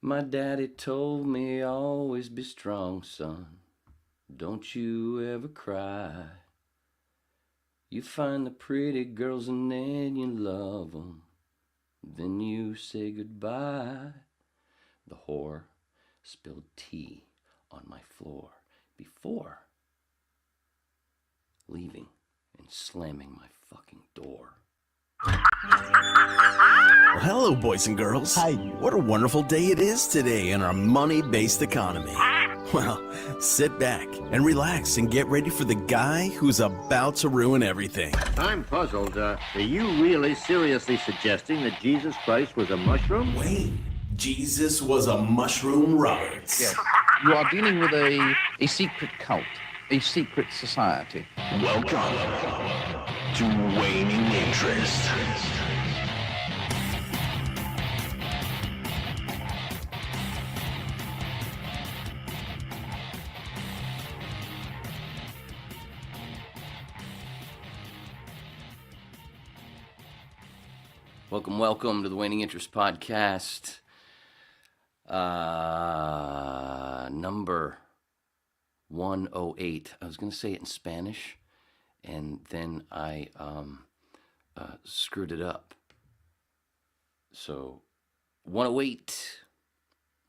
My daddy told me always be strong, son. Don't you ever cry. You find the pretty girls and then you love 'em. Then you say goodbye. The whore spilled tea on my floor before leaving and slamming my fucking door. Well, hello, boys and girls. Hi. What a wonderful day it is today in our money-based economy. Well, sit back and relax and get ready for the guy who's about to ruin everything. I'm puzzled. Are you really seriously suggesting that Jesus Christ was a mushroom? Wayne, Jesus was a mushroom Roberts. Yes. You are dealing with a secret cult, a secret society. Welcome to Waning Interest. Welcome to the Waning Interest Podcast. Number 108. I was going to say it in Spanish, and then I screwed it up. So, 108,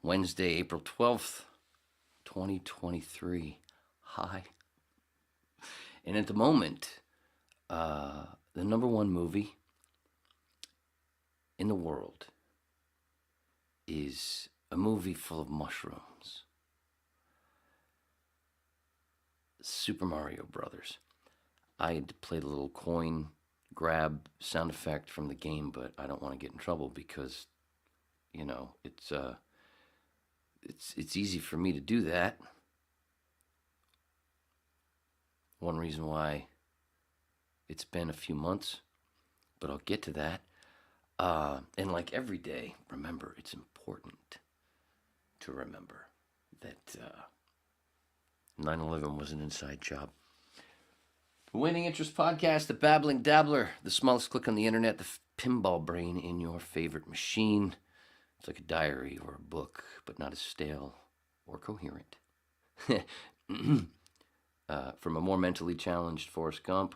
Wednesday, April 12th, 2023. Hi. And at the moment, the number one movie in the world is a movie full of mushrooms. Super Mario Brothers. I had to play the little coin grab sound effect from the game, but I don't want to get in trouble because, you know, it's easy for me to do that. One reason why it's been a few months, but I'll get to that. And like every day, remember, it's important to remember that 9/11 was an inside job. The Winning Interest Podcast, the Babbling Dabbler, the smallest click on the internet, the pinball brain in your favorite machine. It's like a diary or a book, but not as stale or coherent. From a more mentally challenged Forrest Gump.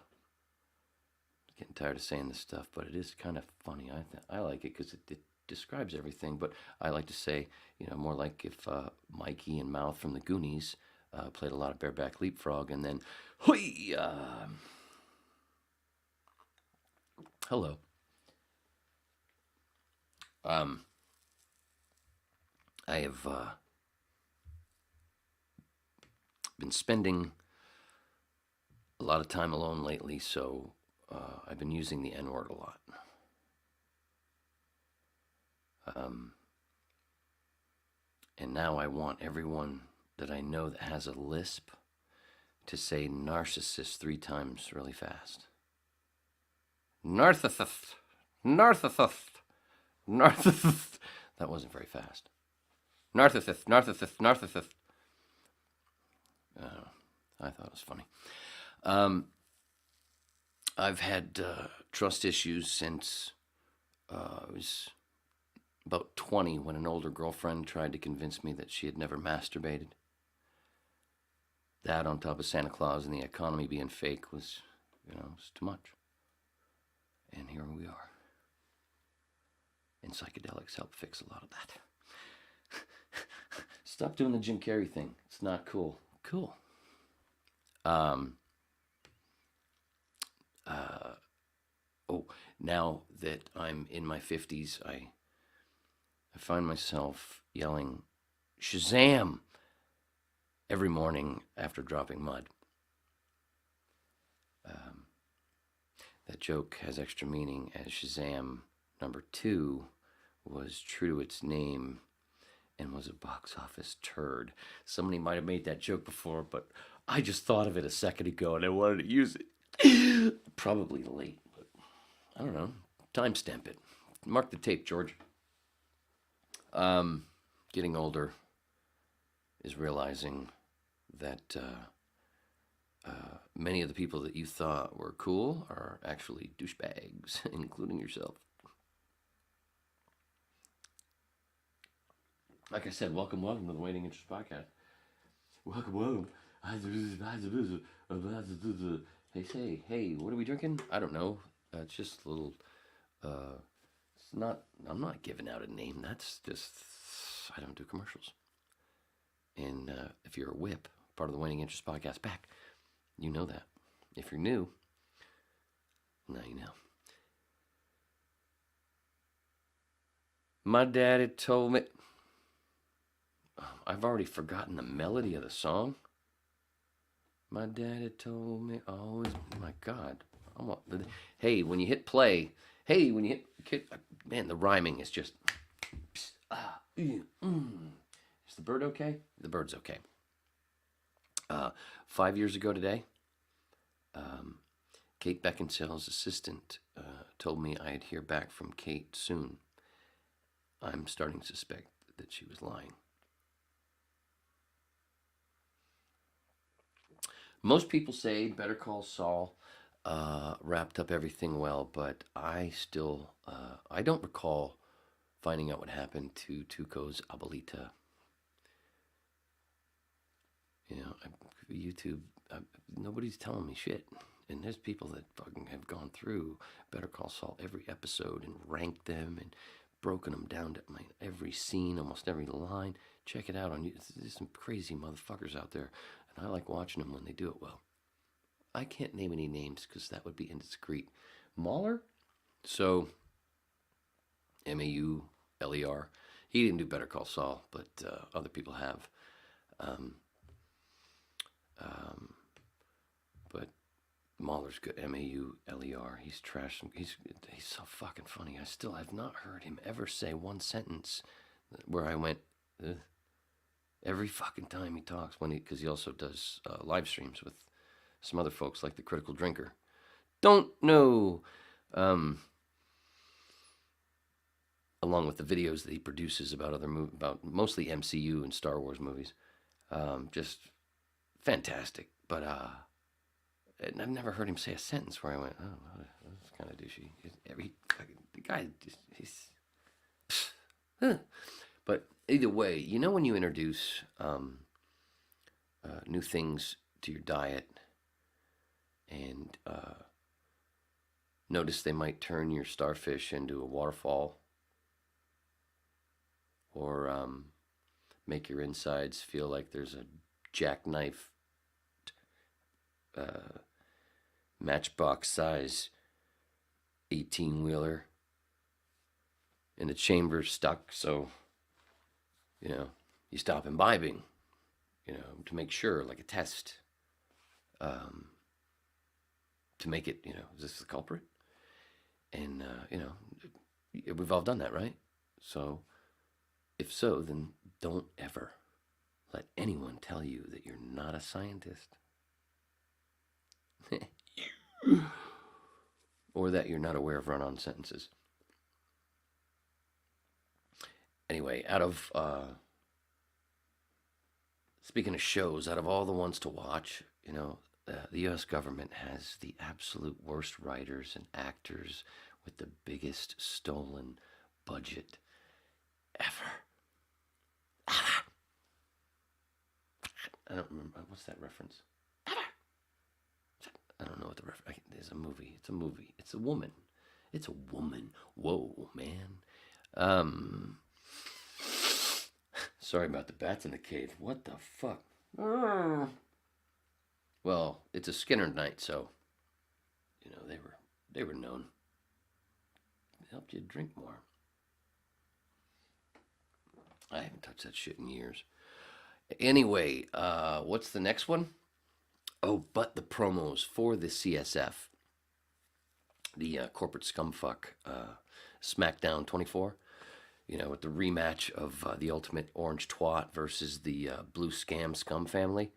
Getting tired of saying this stuff, but it is kind of funny. I like it because it describes everything, but I like to say, you know, more like if Mikey and Mouth from the Goonies played a lot of bareback leapfrog, and then, hoi! Hello. I have been spending a lot of time alone lately, so I've been using the N-word a lot. And now I want everyone that I know that has a lisp to say narcissist 3 times really fast. Narcissist. Narcissist. Narcissist. That wasn't very fast. Narcissist. Narcissist. Narcissist. I thought it was funny. I've had trust issues since I was about 20 when an older girlfriend tried to convince me that she had never masturbated. That on top of Santa Claus and the economy being fake was, was too much. And here we are. And psychedelics help fix a lot of that. Stop doing the Jim Carrey thing. It's not cool. Cool. Now that I'm in my 50s, I find myself yelling, Shazam! Every morning after dropping mud. That joke has extra meaning as Shazam number 2 was true to its name and was a box office turd. Somebody might have made that joke before, but I just thought of it a second ago and I wanted to use it. Probably late, but I don't know. Timestamp it. Mark the tape, George. Getting older is realizing that many of the people that you thought were cool are actually douchebags, including yourself. Like I said, welcome to the Waiting Interest Podcast. Welcome. Hey, what are we drinking? I don't know. It's just a little, it's not, I'm not giving out a name. That's just, I don't do commercials. And if you're a whip, part of the Waiting Interest Podcast back, you know that. If you're new, now you know. My daddy told me, I've already forgotten the melody of the song. My daddy told me always, my God. Hey, when you hit play, man, the rhyming is just, is the bird okay? The bird's okay. 5 years ago today, Kate Beckinsale's assistant told me I'd hear back from Kate soon. I'm starting to suspect that she was lying. Most people say Better Call Saul wrapped up everything well, but I still, I don't recall finding out what happened to Tuco's abuelita. You know, YouTube, nobody's telling me shit. And there's people that fucking have gone through Better Call Saul every episode and ranked them and broken them down to every scene, almost every line. Check it out on YouTube. There's some crazy motherfuckers out there, and I like watching them when they do it well. I can't name any names because that would be indiscreet. Mahler? So, Mauler. He didn't do Better Call Saul, but other people have. But Mahler's good. Mauler. He's trash. He's so fucking funny. I have not heard him ever say one sentence where I went, ugh. Every fucking time he talks, because he also does live streams with some other folks like the Critical Drinker. Don't know. Along with the videos that he produces about about mostly MCU and Star Wars movies. Just fantastic. But and I've never heard him say a sentence where I went, oh, that's kind of douchey. The guy just, he's... But either way, you know when you introduce new things to your diet and notice they might turn your starfish into a waterfall or make your insides feel like there's a jackknife matchbox size 18-wheeler in the chamber stuck, so you know you stop imbibing, you know, to make sure, like a test, to make it, you know, is this the culprit? And you know, we've all done that, right? So if so, then don't ever let anyone tell you that you're not a scientist. Or that you're not aware of run-on sentences. Anyway, out of speaking of shows, out of all the ones to watch, you know, the U.S. government has the absolute worst writers and actors with the biggest stolen budget ever. I don't remember. What's that reference? I don't know what the reference. There's a movie. It's a movie. It's a woman. It's a woman. Whoa, man. Sorry about the bats in the cave. What the fuck? Well, it's a Skynyrd night, so you know they were known. It helped you drink more. I haven't touched that shit in years. Anyway, what's the next one? Oh, but the promos for the CSF, the corporate scumfuck, SmackDown 24, you know, with the rematch of the Ultimate Orange Twat versus the Blue Scam Scum family.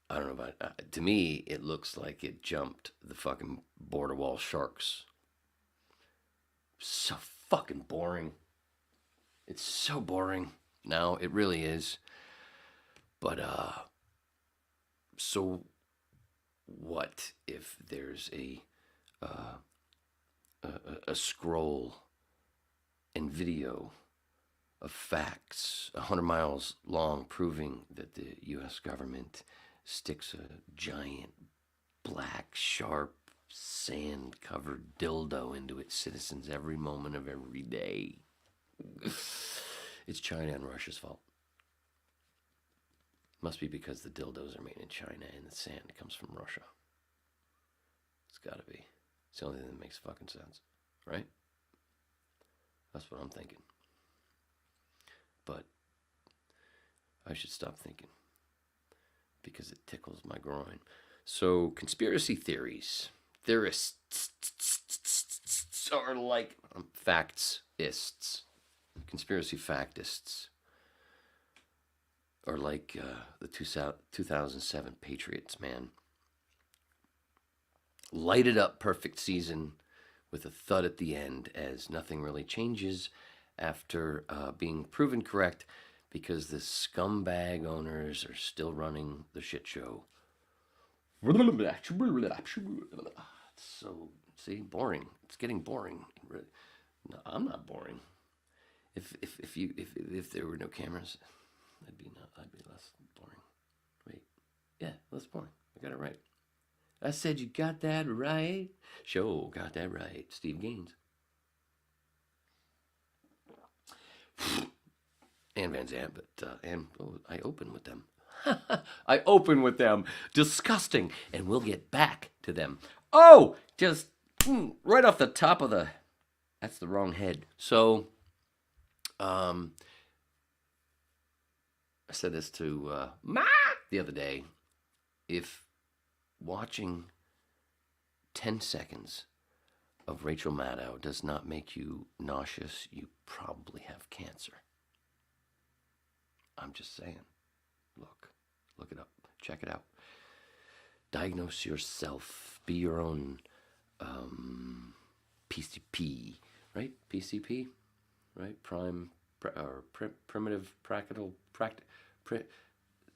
I don't know about to me, it looks like it jumped the fucking border wall sharks. So fucking boring. It's so boring. No, it really is. But so what if there's a scroll and video of facts, 100 miles long, proving that the U.S. government sticks a giant, black, sharp, sand-covered dildo into its citizens every moment of every day. It's China and Russia's fault. Must be because the dildos are made in China and the sand comes from Russia. It's gotta be. It's the only thing that makes fucking sense, right? That's what I'm thinking. But I should stop thinking because it tickles my groin. So, conspiracy theories. Theorists are like factsists. Conspiracy factists are like the 2007 Patriots, man. Lighted up perfect season with a thud at the end as nothing really changes after being proven correct because the scumbag owners are still running the shit show. So, see, boring. It's getting boring. No, I'm not boring. If there were no cameras, I'd be less boring. Wait, yeah, less boring. I got it right. I said you got that right. Sure, got that right. Steve Gaines. And Van Zandt, but I open with them. I open with them. Disgusting. And we'll get back to them. Oh, just right off the top of the... That's the wrong head. So, I said this to Ma the other day. If watching 10 seconds of Rachel Maddow does not make you nauseous, you probably have cancer. I'm just saying. Look it up. Check it out. Diagnose yourself. Be your own PCP, right? PCP, right? Primitive practical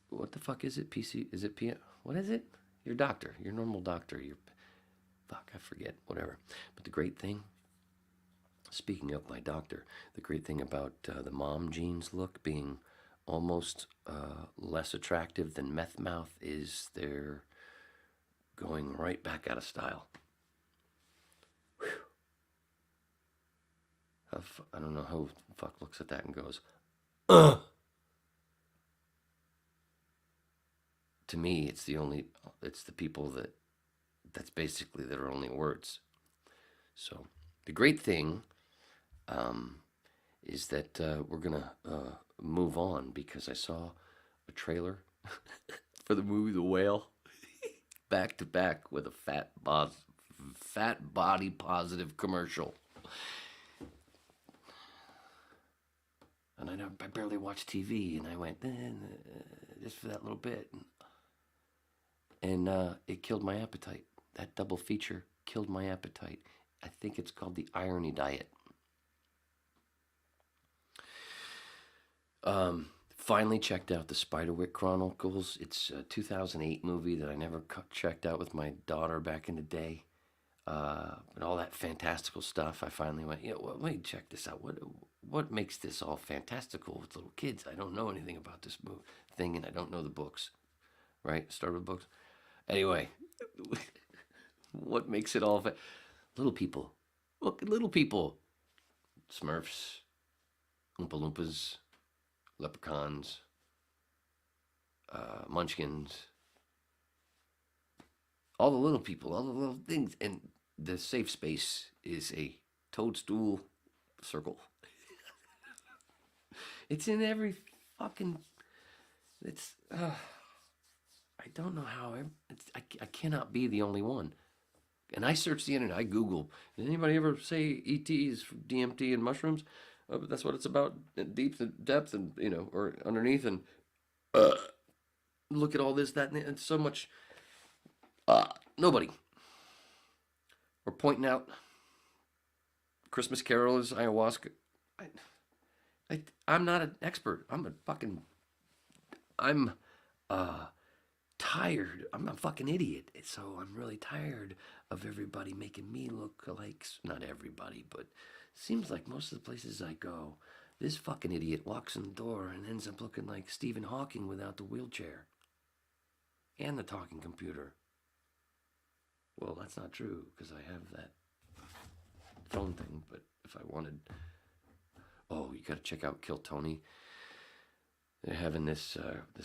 what the fuck is it? PC? Is it P? What is it? Your doctor, your normal doctor. I forget. Whatever. But the great thing. Speaking of my doctor, the great thing about the mom jeans look being almost less attractive than meth mouth is they're going right back out of style. Whew. I don't know who the fuck looks at that and goes, ugh. To me, it's the people that's basically their only words. So the great thing is that we're going to move on because I saw a trailer for the movie The Whale back to back with a fat body positive commercial. And I barely watch TV, and I went, just for that little bit. And it killed my appetite. That double feature killed my appetite. I think it's called the Irony Diet. Finally checked out the Spiderwick Chronicles. It's a 2008 movie that I never checked out with my daughter back in the day. And all that fantastical stuff. I finally went, let me check this out. What makes this all fantastical with little kids? I don't know anything about this thing, and I don't know the books. Right? Start with books. Anyway, what makes it all little people? Look at little people. Smurfs, Oompa Loompas, leprechauns, munchkins, all the little people, all the little things. And the safe space is a toadstool circle. It's in every fucking... It's... I don't know how... I cannot be the only one. And I search the internet. I Google. Did anybody ever say ETs, DMT, and mushrooms? That's what it's about. Deep and depth, and or underneath, and look at all this, that, and so much. Nobody. We're pointing out Christmas Carol is ayahuasca. I'm not an expert. I'm tired. I'm a fucking idiot. So I'm really tired of everybody making me look like, not everybody, but seems like most of the places I go, This fucking idiot walks in the door and ends up looking like Stephen Hawking without the wheelchair and the talking computer. Well, that's not true because I have that phone thing, but if I wanted... Oh, you gotta check out Kill Tony. They're having this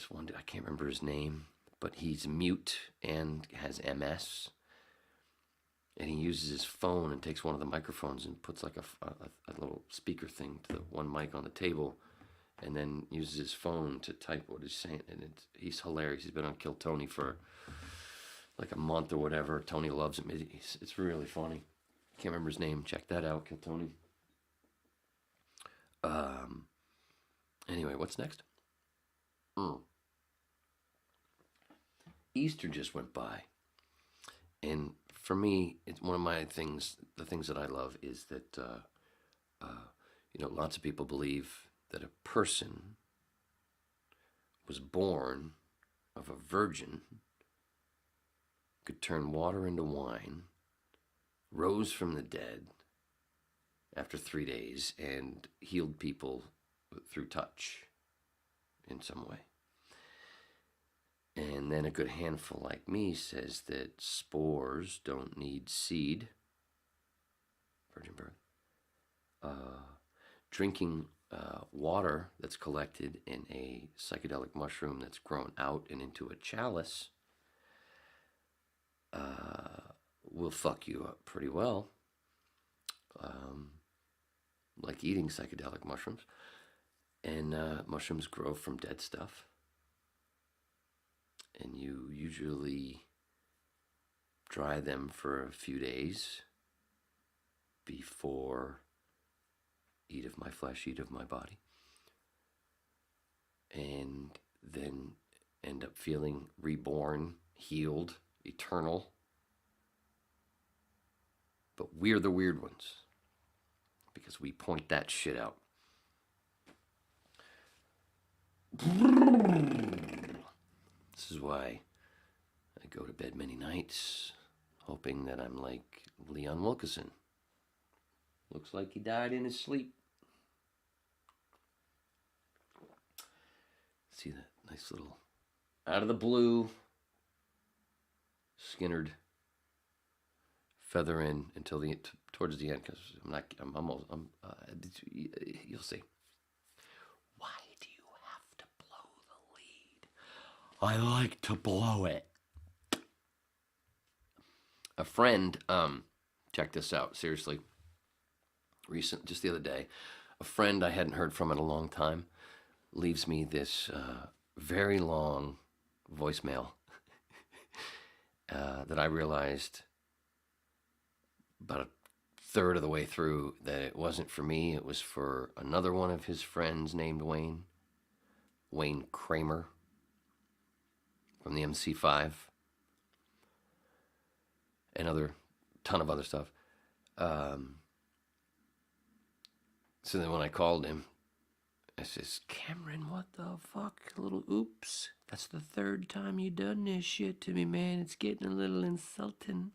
one, I can't remember his name, but he's mute and has MS. And he uses his phone and takes one of the microphones and puts like a little speaker thing to the one mic on the table, and then uses his phone to type what he's saying. And he's hilarious. He's been on Kill Tony for like a month or whatever. Tony loves him. It's really funny. Can't remember his name. Check that out, Kill Tony. Anyway, what's next? Easter just went by. And for me, it's one of my things, the things that I love is that, lots of people believe that a person was born of a virgin, could turn water into wine, rose from the dead after 3 days, and healed people through touch in some way. And then a good handful like me says that spores don't need seed, virgin birth. Drinking water that's collected in a psychedelic mushroom that's grown out and into a chalice will fuck you up pretty well, like eating psychedelic mushrooms. And mushrooms grow from dead stuff. And you usually dry them for a few days before eat of my flesh, eat of my body. And then end up feeling reborn, healed, eternal. But we're the weird ones because we point that shit out. This is why I go to bed many nights hoping that I'm like Leon Wilkeson. Looks like he died in his sleep. See that nice little out of the blue Skynyrd feather in until towards the end, because you'll see. Why do you have to blow the lead? I like to blow it. A friend, check this out, seriously. Just the other day, a friend I hadn't heard from in a long time leaves me this very long voicemail that I realized about a third of the way through that it wasn't for me. It was for another one of his friends named Wayne Kramer from the MC5, and ton of other stuff. So then when I called him, I says, Cameron, what the fuck? A little oops. That's the third time you done this shit to me, man. It's getting a little insulting.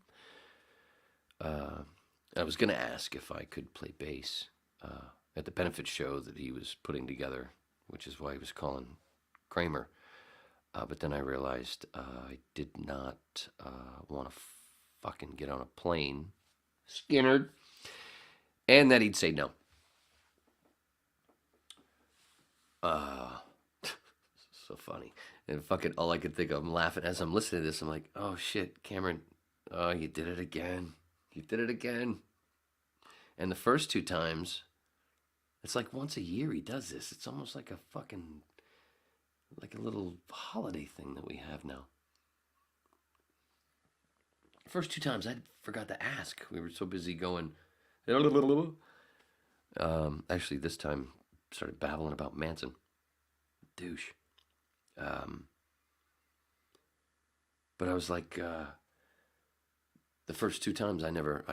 I was going to ask if I could play bass at the benefit show that he was putting together, which is why he was calling Kramer. But then I realized I did not want to fucking get on a plane, Skynyrd, and that he'd say no. So funny. And fucking all I could think of, I'm laughing as I'm listening to this. I'm like, oh shit, Cameron, oh, you did it again. You did it again. And the first two times, it's like once a year he does this. It's almost like a fucking, like a little holiday thing that we have now. First two times I forgot to ask. We were so busy going. Actually, this time started babbling about Manson. Douche. But I was like, the first two times I never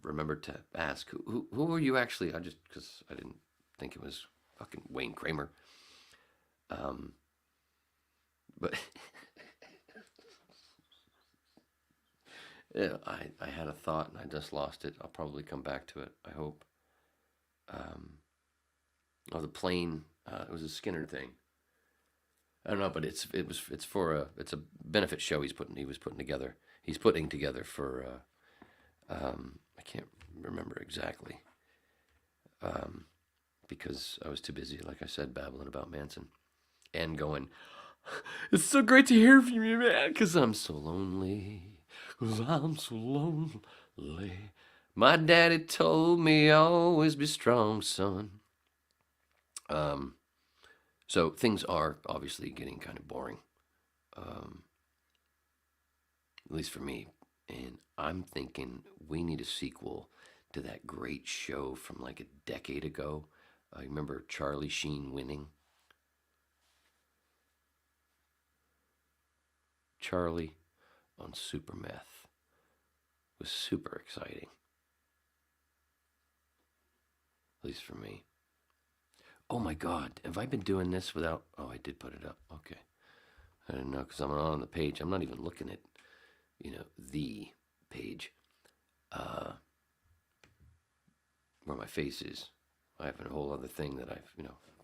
remembered to ask who were you actually. Because I didn't think it was fucking Wayne Kramer. But yeah, I had a thought and I just lost it. I'll probably come back to it, I hope. the plane. It was a Skynyrd thing. I don't know, but it's for a benefit show he was putting together. He's putting together for I can't remember exactly because I was too busy, like I said, babbling about Manson and going, it's so great to hear from you, man, because I'm so lonely. 'Cause I'm so lonely. My daddy told me always be strong, son. So things are obviously getting kind of boring, at least for me. And I'm thinking we need a sequel to that great show from like a decade ago. I remember Charlie Sheen winning. Charlie on Super Meth was super exciting, at least for me. Oh my God, have I been doing this without... Oh, I did put it up. Okay. I didn't know because I'm not on the page. I'm not even looking at, the page where my face is. I have a whole other thing that I've,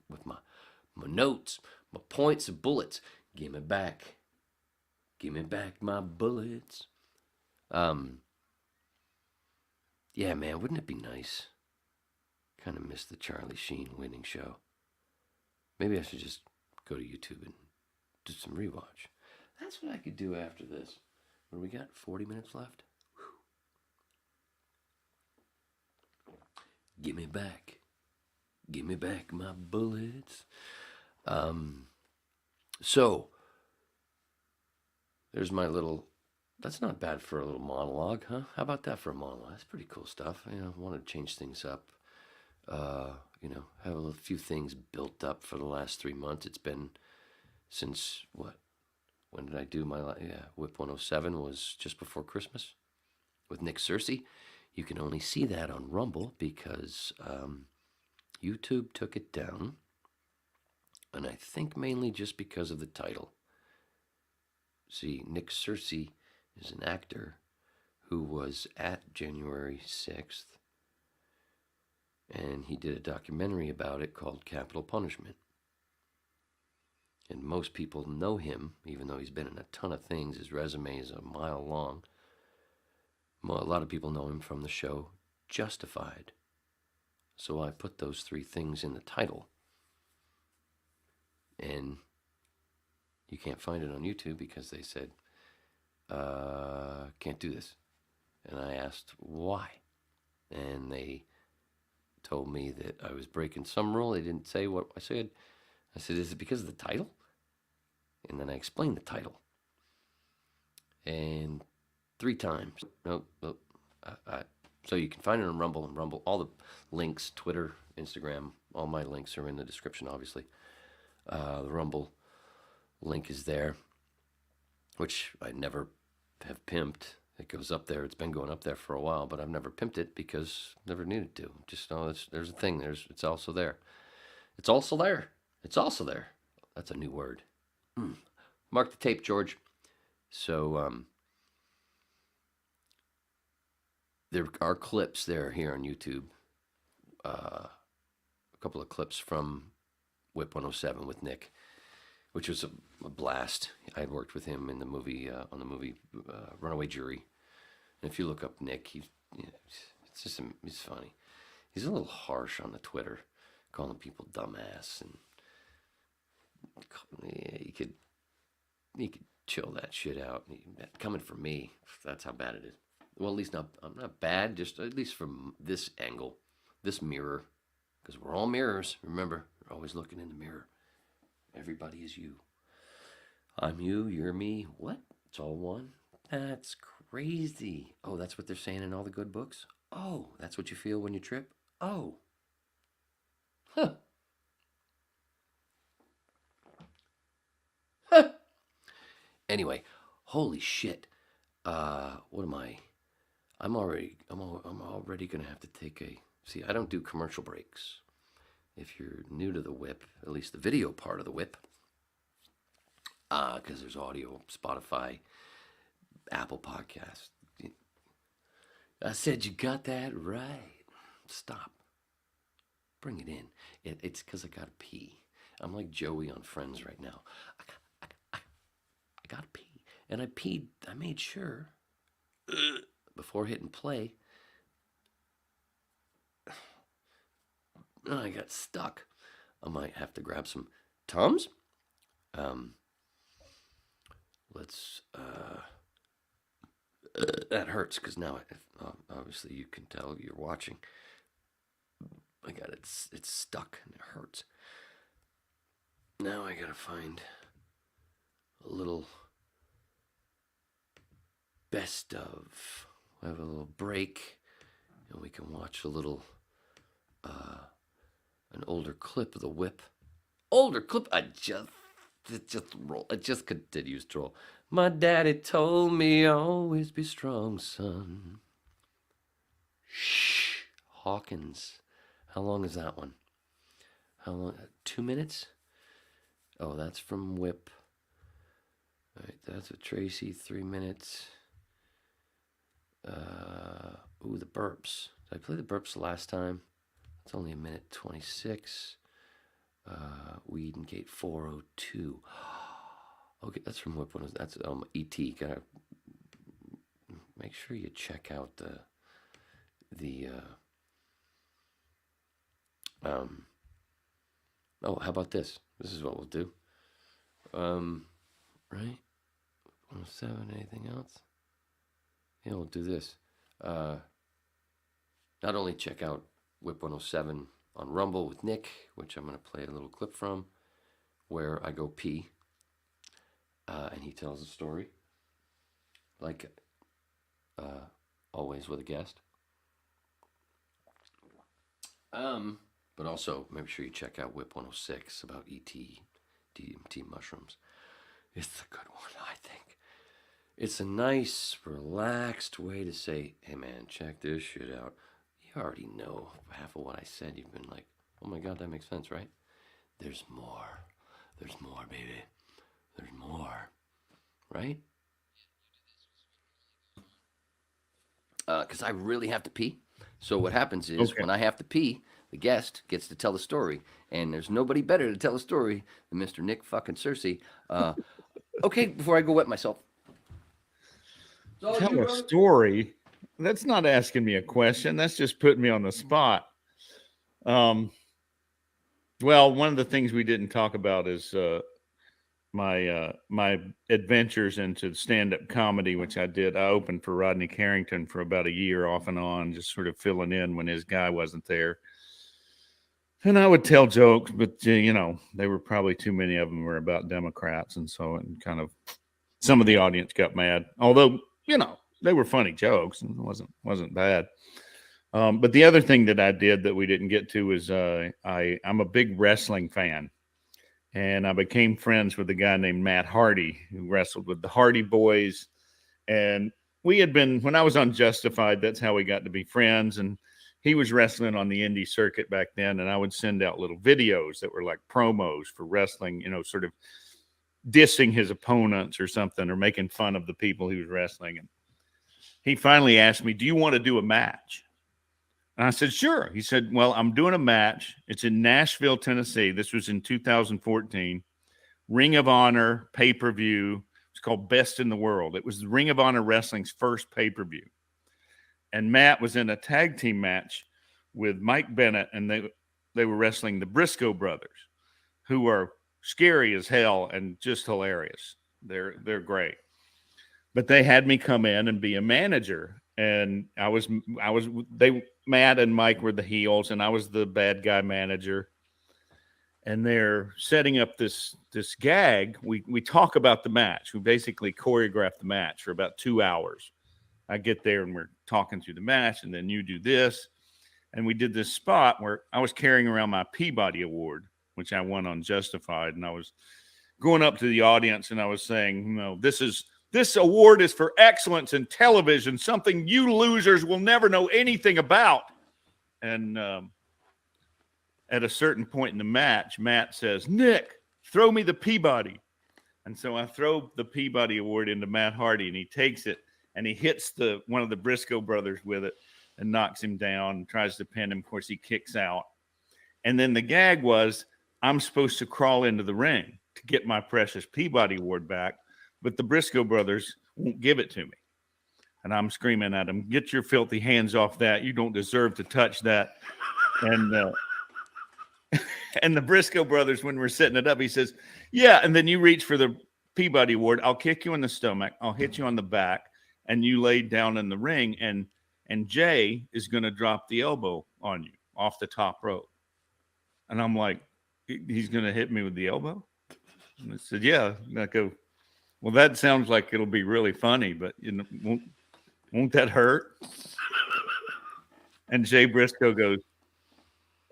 with my notes, my points and bullets. Give me back. Give me back my bullets. Yeah, man, wouldn't it be nice? Kind of missed the Charlie Sheen winning show. Maybe I should just go to YouTube and do some rewatch. That's what I could do after this. What do we got? 40 minutes left? Whew. Give me back. Give me back my bullets. So, there's my little... That's not bad for a little monologue, huh? How about that for a monologue? That's pretty cool stuff. I want to change things up. Have a few things built up for the last 3 months. It's been since what? When did I do my Whip 107 was just before Christmas with Nick Searcy. You can only see that on Rumble because YouTube took it down, and I think mainly just because of the title. See, Nick Searcy is an actor who was at January 6th. And he did a documentary about it called Capital Punishment. And most people know him, even though he's been in a ton of things. His resume is a mile long. A lot of people know him from the show Justified. So I put those 3 things in the title. And you can't find it on YouTube because they said, can't do this. And I asked why. And they told me that I was breaking some rule. They didn't say what I said. I said, is it because of the title? And then I explained the title. And 3 times. Nope. So you can find it on Rumble and Rumble. All the links, Twitter, Instagram, all my links are in the description, obviously. The Rumble link is there, which I never have pimped. It goes up there. It's been going up there for a while, but I've never pimped it because never needed to. Just know there's a thing. It's also there. It's also there. It's also there. That's a new word. Mark the tape, George. So there are clips there here on YouTube. A couple of clips from Whip 107 with Nick, which was a blast. I had worked with him in the movie on the movie Runaway Jury. And if you look up Nick, he's funny. He's a little harsh on the Twitter, calling people dumbass, and you could chill that shit out. Coming from me, that's how bad it is. Well, at least I'm not bad, just at least from this angle, this mirror, because we're all mirrors. Remember, we're always looking in the mirror. Everybody is you. I'm you, you're me. What? It's all one? That's crazy. Oh, that's what they're saying in all the good books? Oh, that's what you feel when you trip? Oh. Huh. Huh. Anyway, holy shit. What am I? I'm already gonna have to take a... See, I don't do commercial breaks. If you're new to the Whip, at least the video part of the Whip, because there's audio, Spotify, Apple Podcasts. I said you got that right. Stop. bring it in. It's because I got to pee. I'm like Joey on Friends right now. I got to pee. And I peed. I made sure before hitting play. I got stuck. I might have to grab some Tums. Let's. That hurts because now, obviously, you can tell you're watching. I got it. It's stuck and it hurts. Now I gotta find a little best of. We'll have a little break, and we can watch a little. An older clip of the whip. Older clip. It just continues to roll. My daddy told me always be strong, son. Shh. Hawkins. How long is that one? How long? 2 minutes? Oh, that's from Whip. All right, that's with Tracy. 3 minutes. Ooh, the burps. Did I play the burps last time? It's only 1:26. Weed and Gate 402. Okay, that's from Whip. That's E.T. Gotta make sure you check out the oh, how about this? This is what we'll do. Right? 107, anything else? Yeah, we'll do this. Not only check out Whip 107 on Rumble with Nick, which I'm going to play a little clip from, where I go pee, and he tells a story, like always with a guest. But also, make sure you check out Whip 106 about ET, DMT mushrooms. It's a good one, I think. It's a nice, relaxed way to say, hey man, check this shit out. You already know half of what I said. You've been like, oh my God, that makes sense, right? There's more. There's more, baby. There's more. Right? Because I really have to pee. So what happens is when I have to pee, the guest gets to tell the story. And there's nobody better to tell a story than Mr. Nick fucking Searcy. Okay, before I go wet myself. Tell a story? That's not asking me a question. That's just putting me on the spot. Well, one of the things we didn't talk about is my adventures into stand-up comedy, which I did. I opened for Rodney Carrington for about a year off and on, just sort of filling in when his guy wasn't there. And I would tell jokes, but they were probably too many of them were about Democrats, and so it kind of some of the audience got mad. Although they were funny jokes and it wasn't bad. But the other thing that I did that we didn't get to is I'm a big wrestling fan. And I became friends with a guy named Matt Hardy, who wrestled with the Hardy Boys. And we had been, when I was on Justified, that's how we got to be friends. And he was wrestling on the indie circuit back then. And I would send out little videos that were like promos for wrestling, sort of dissing his opponents or something, or making fun of the people he was wrestling. And he finally asked me, do you want to do a match? And I said, sure. He said, well, I'm doing a match. It's in Nashville, Tennessee. This was in 2014. Ring of Honor pay-per-view. It's called Best in the World. It was the Ring of Honor Wrestling's first pay-per-view. And Matt was in a tag team match with Mike Bennett, and they were wrestling the Briscoe brothers, who are scary as hell and just hilarious. They're great. But they had me come in and be a manager. And Matt and Mike were the heels, and I was the bad guy manager. And they're setting up this gag. We talk about the match. We basically choreograph the match for about 2 hours. I get there and we're talking through the match, and then you do this. And we did this spot where I was carrying around my Peabody Award, which I won on Justified. And I was going up to the audience and I was saying, this award is for excellence in television, something you losers will never know anything about. And at a certain point in the match, Matt says, Nick, throw me the Peabody. And so I throw the Peabody Award into Matt Hardy, and he takes it, and he hits one of the Briscoe brothers with it and knocks him down and tries to pin him. Of course, he kicks out. And then the gag was I'm supposed to crawl into the ring to get my precious Peabody Award back, but the Briscoe brothers won't give it to me. And I'm screaming at them, get your filthy hands off that. You don't deserve to touch that. And and the Briscoe brothers, when we're setting it up, he says, yeah, and then you reach for the Peabody Award. I'll kick you in the stomach. I'll hit you on the back, and you lay down in the ring, and Jay is going to drop the elbow on you off the top rope. And I'm like, he's going to hit me with the elbow? And I said, yeah. And I go, well, that sounds like it'll be really funny, but won't that hurt? And Jay Briscoe goes,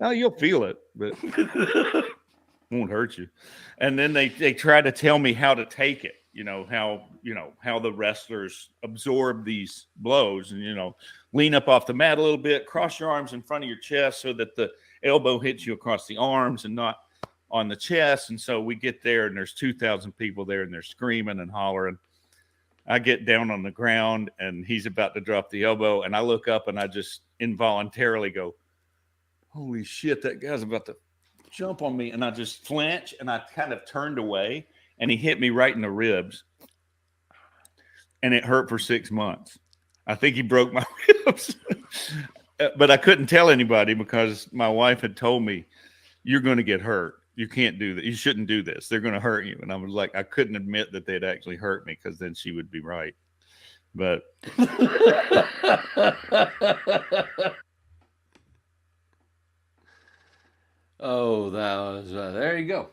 oh, you'll feel it, but won't hurt you. And then they try to tell me how to take it, how the wrestlers absorb these blows, and lean up off the mat a little bit, cross your arms in front of your chest so that the elbow hits you across the arms and not on the chest. And so we get there, and there's 2,000 people there, and they're screaming and hollering. I get down on the ground, and he's about to drop the elbow, and I look up, and I just involuntarily go, holy shit, that guy's about to jump on me. And I just flinch, and I kind of turned away, and he hit me right in the ribs. And it hurt for 6 months. I think he broke my ribs. But I couldn't tell anybody because my wife had told me, you're going to get hurt. You can't do that. You shouldn't do this. They're going to hurt you. And I was like, I couldn't admit that they'd actually hurt me because then she would be right. But oh, that was there you go.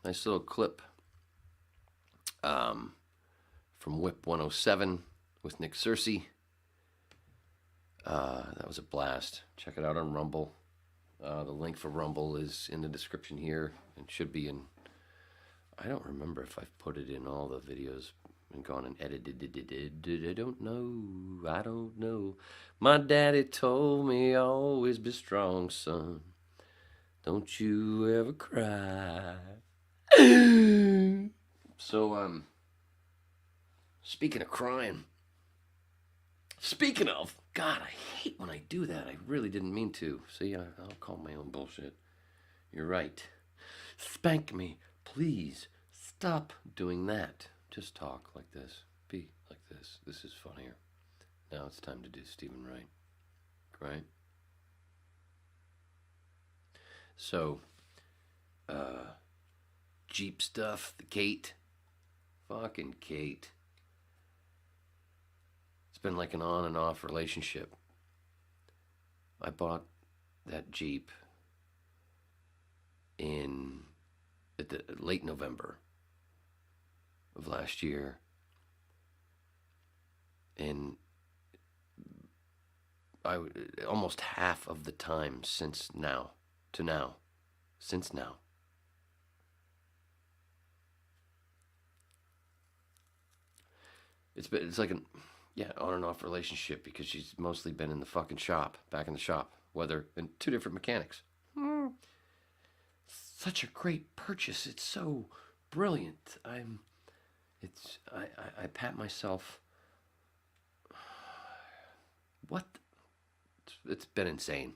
Nice little clip from Whip 107 with Nick Searcy. That was a blast. Check it out on Rumble. The link for Rumble is in the description here. It should be in. I don't remember if I've put it in all the videos and gone and edited it. I don't know. My daddy told me always be strong, son. Don't you ever cry. So, speaking of crying. Speaking of, God, I hate when I do that. I really didn't mean to. See, I'll call my own bullshit. You're right. Spank me, please. Stop doing that. Just talk like this. Be like this. This is funnier. Now it's time to do Stephen Wright. Right? So, Jeep stuff, the Kate. Fucking Kate. It's been like an on and off relationship. I bought that Jeep at the late November of last year, and I almost half of the time since now. It's like an on and off relationship because she's mostly been in the fucking shop, back in the shop, whether in two different mechanics. Such a great purchase. It's so brilliant. I pat myself. What? It's been insane.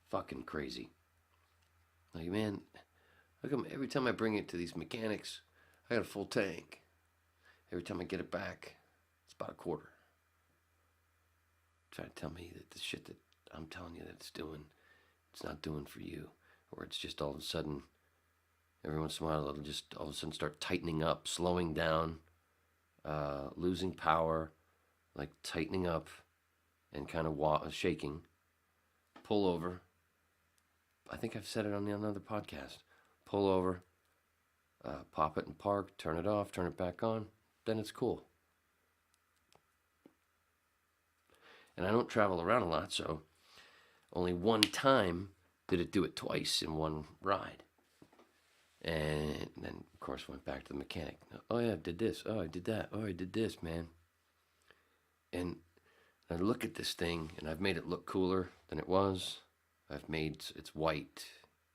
Fucking crazy. Like, man, how come every time I bring it to these mechanics, I got a full tank? Every time I get it back, it's about a quarter. Trying to tell me that the shit that I'm telling you that it's not doing for you. Or it's just all of a sudden, every once in a while, it'll just all of a sudden start tightening up, slowing down, losing power, like tightening up and kind of shaking. Pull over. I think I've said it on another podcast. Pull over, pop it in park, turn it off, turn it back on, then it's cool. And I don't travel around a lot, so only one time did it do it twice in one ride. And then, of course, went back to the mechanic. Oh, yeah, I did this. Oh, I did that. Oh, I did this, man. And I look at this thing, and I've made it look cooler than it was. It's white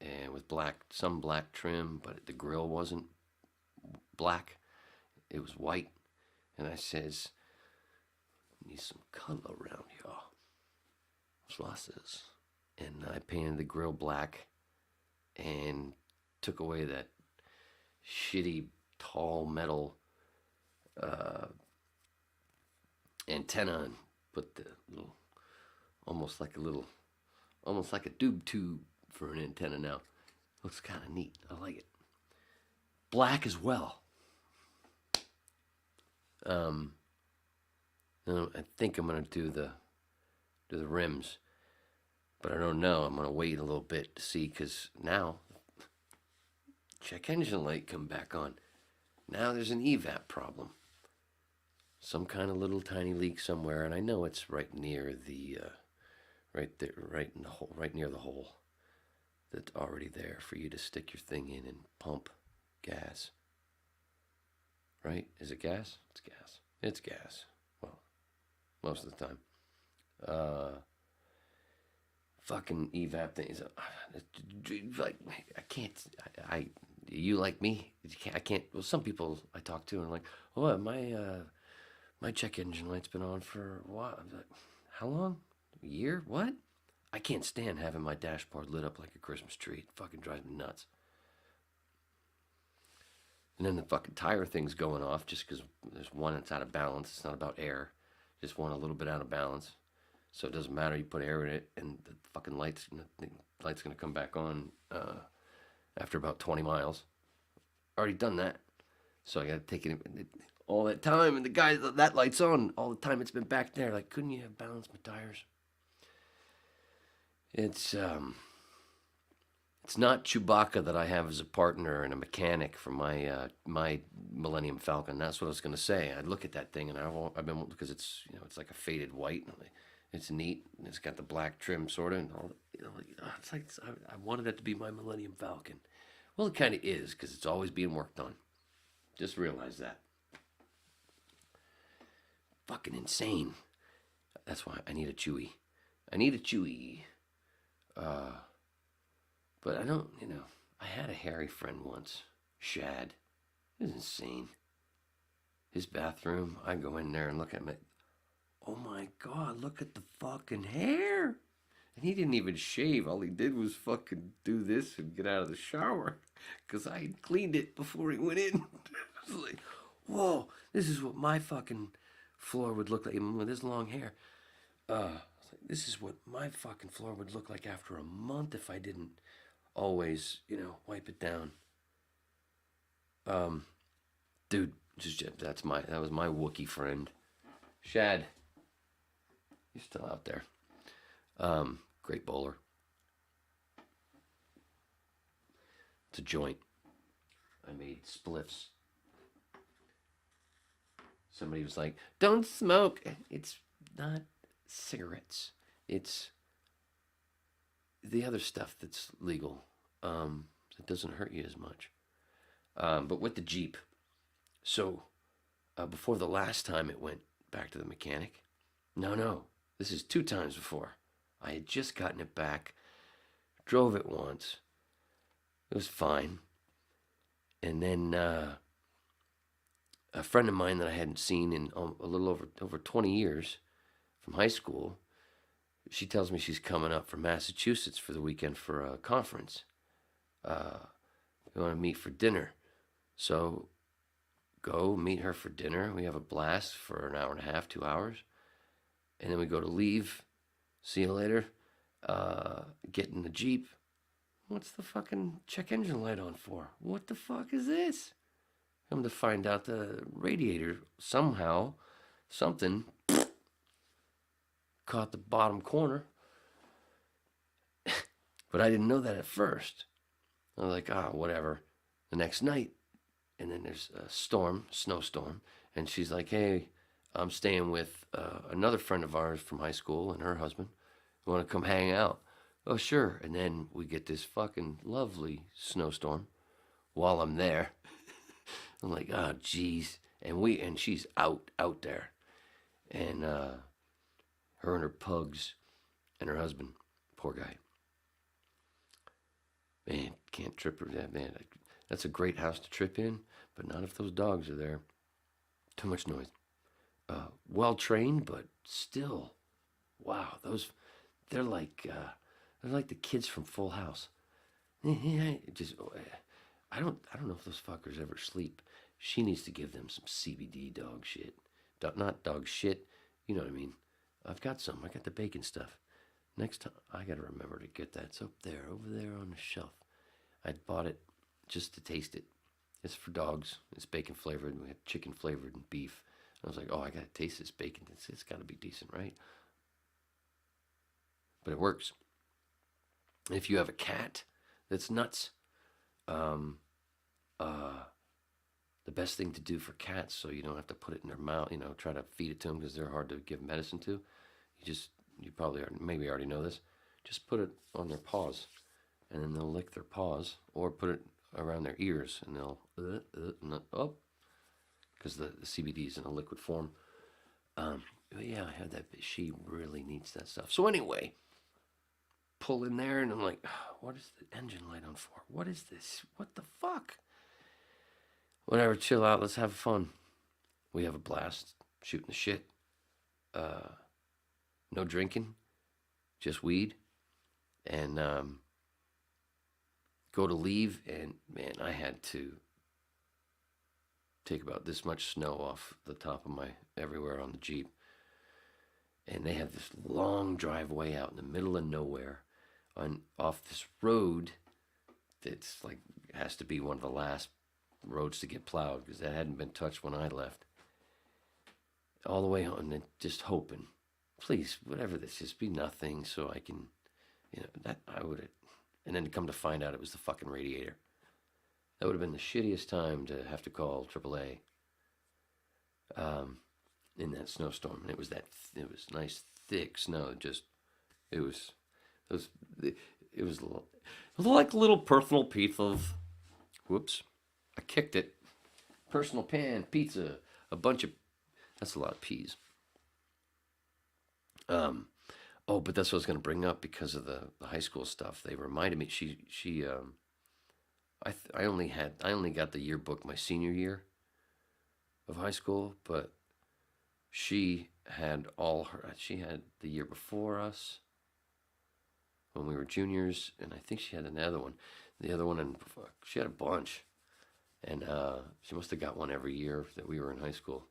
and with some black trim, but the grill wasn't black. It was white. And I says, need some color around here. So I says, and I painted the grill black and took away that shitty tall metal antenna and put the little, almost like a tube for an antenna now. Looks kind of neat. I like it. Black as well. And I think I'm gonna do the rims, but I don't know. I'm gonna wait a little bit to see, because now check engine light come back on. Now there's an evap problem. Some kind of little tiny leak somewhere, and I know it's right near the right there, right in the hole, right near the hole that's already there for you to stick your thing in and pump gas. Right? Is it gas? It's gas. It's gas. Well, most of the time. Fucking evap things. Like, I can't. You like me? I can't. Well, some people I talk to are like, oh, my check engine light's been on for a while. I'm like, how long? A year? What? I can't stand having my dashboard lit up like a Christmas tree. It fucking drives me nuts. And then the fucking tire thing's going off just because there's one that's out of balance. It's not about air. Just one a little bit out of balance. So it doesn't matter. You put air in it, and the fucking light's going to come back on after about 20 miles. Already done that. So I got to take it all that time. And the guy, that light's on all the time. It's been back there. Like, couldn't you have balanced my tires? It's not Chewbacca that I have as a partner and a mechanic for my my Millennium Falcon. That's what I was going to say. I look at that thing, and I've been, because it's, it's like a faded white. It's neat. And it's got the black trim sort of, and all. It's like I wanted that to be my Millennium Falcon. Well, it kind of is, because it's always being worked on. Just realize that. Fucking insane. That's why I need a Chewy. But I don't, I had a hairy friend once, Shad. It was insane. His bathroom, I go in there and look at him. Oh my God, look at the fucking hair. And he didn't even shave. All he did was fucking do this and get out of the shower, because I had cleaned it before he went in. I was like, whoa, this is what my fucking floor would look like, even with his long hair. This is what my fucking floor would look like after a month if I didn't always, wipe it down. Dude, that was my Wookiee friend. Shad. He's still out there. Great bowler. It's a joint. I made spliffs. Somebody was like, don't smoke. It's not cigarettes. It's the other stuff that's legal. It doesn't hurt you as much. But with the Jeep, so before the last time it went back to the mechanic, no, this is 2 times before. I had just gotten it back, drove it once. It was fine. And then a friend of mine that I hadn't seen in a little over 20 years from high school, she tells me she's coming up from Massachusetts for the weekend for a conference. We want to meet for dinner. So go meet her for dinner. We have a blast for an hour and a half, 2 hours. And then we go to leave. See you later. Get in the Jeep. What's the fucking check engine light on for? What the fuck is this? Come to find out the radiator somehow, something caught the bottom corner. But I didn't know that at first. I was like, whatever. The next night, and then there's a snowstorm, and she's like, hey, I'm staying with another friend of ours from high school and her husband. You want to come hang out? Oh, sure. And then we get this fucking lovely snowstorm while I'm there. I'm like, oh, geez. And she's out there. And her and her pugs and her husband, poor guy. Man, can't trip her. Man, that's a great house to trip in, but not if those dogs are there. Too much noise. Well trained, but still, wow. They're like the kids from Full House. Just, I don't know if those fuckers ever sleep. She needs to give them some CBD dog shit. Not dog shit. You know what I mean. I've got some. I got the bacon stuff. Next time, I gotta remember to get that. It's up there, over there on the shelf. I bought it just to taste it. It's for dogs. It's bacon flavored. We had chicken flavored and beef. I was like, oh, I gotta taste this bacon. It's gotta be decent, right? But it works. If you have a cat that's nuts, the best thing to do for cats, so you don't have to put it in their mouth, try to feed it to them because they're hard to give medicine to. You probably maybe already know this. Just put it on their paws, and then they'll lick their paws, or put it around their ears, and they'll because the CBD is in a liquid form. But yeah, I had that. She really needs that stuff. So anyway, pull in there, and I'm like, oh, what is the engine light on for? What is this? What the fuck? Whatever, chill out. Let's have fun. We have a blast shooting the shit. No drinking, just weed, and go to leave, and man, I had to take about this much snow off the top of my everywhere on the Jeep. And they had this long driveway out in the middle of nowhere off this road that's like has to be one of the last roads to get plowed because that hadn't been touched when I left. All the way on, and just hoping, please, whatever this is, be nothing so I can, that I would have. And then to come to find out it was the fucking radiator. That would have been the shittiest time to have to call AAA in that snowstorm. And it was nice thick snow. It was like a little personal piece of, whoops, I kicked it. Personal pan, pizza, that's a lot of peas. But that's what I was going to bring up because of the high school stuff. They reminded me, I only got the yearbook my senior year of high school, but she had the year before us when we were juniors, and I think she had the other one, and she had a bunch, and she must have got one every year that we were in high school.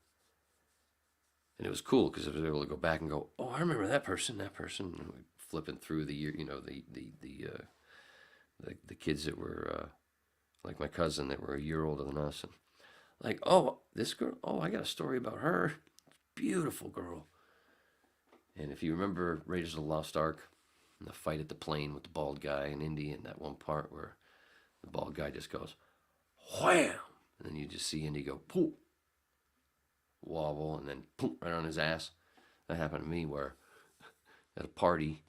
And it was cool because I was able to go back and go, oh, I remember that person. And we flipping through the year, the kids that were like my cousin that were a year older than us, and like, oh, this girl, oh, I got a story about her. Beautiful girl. And if you remember Raiders of the Lost Ark, and the fight at the plane with the bald guy and Indy, and that one part where the bald guy just goes, wham, and then you just see Indy go, poof, wobble, and then poof, right on his ass. That happened to me where at a party,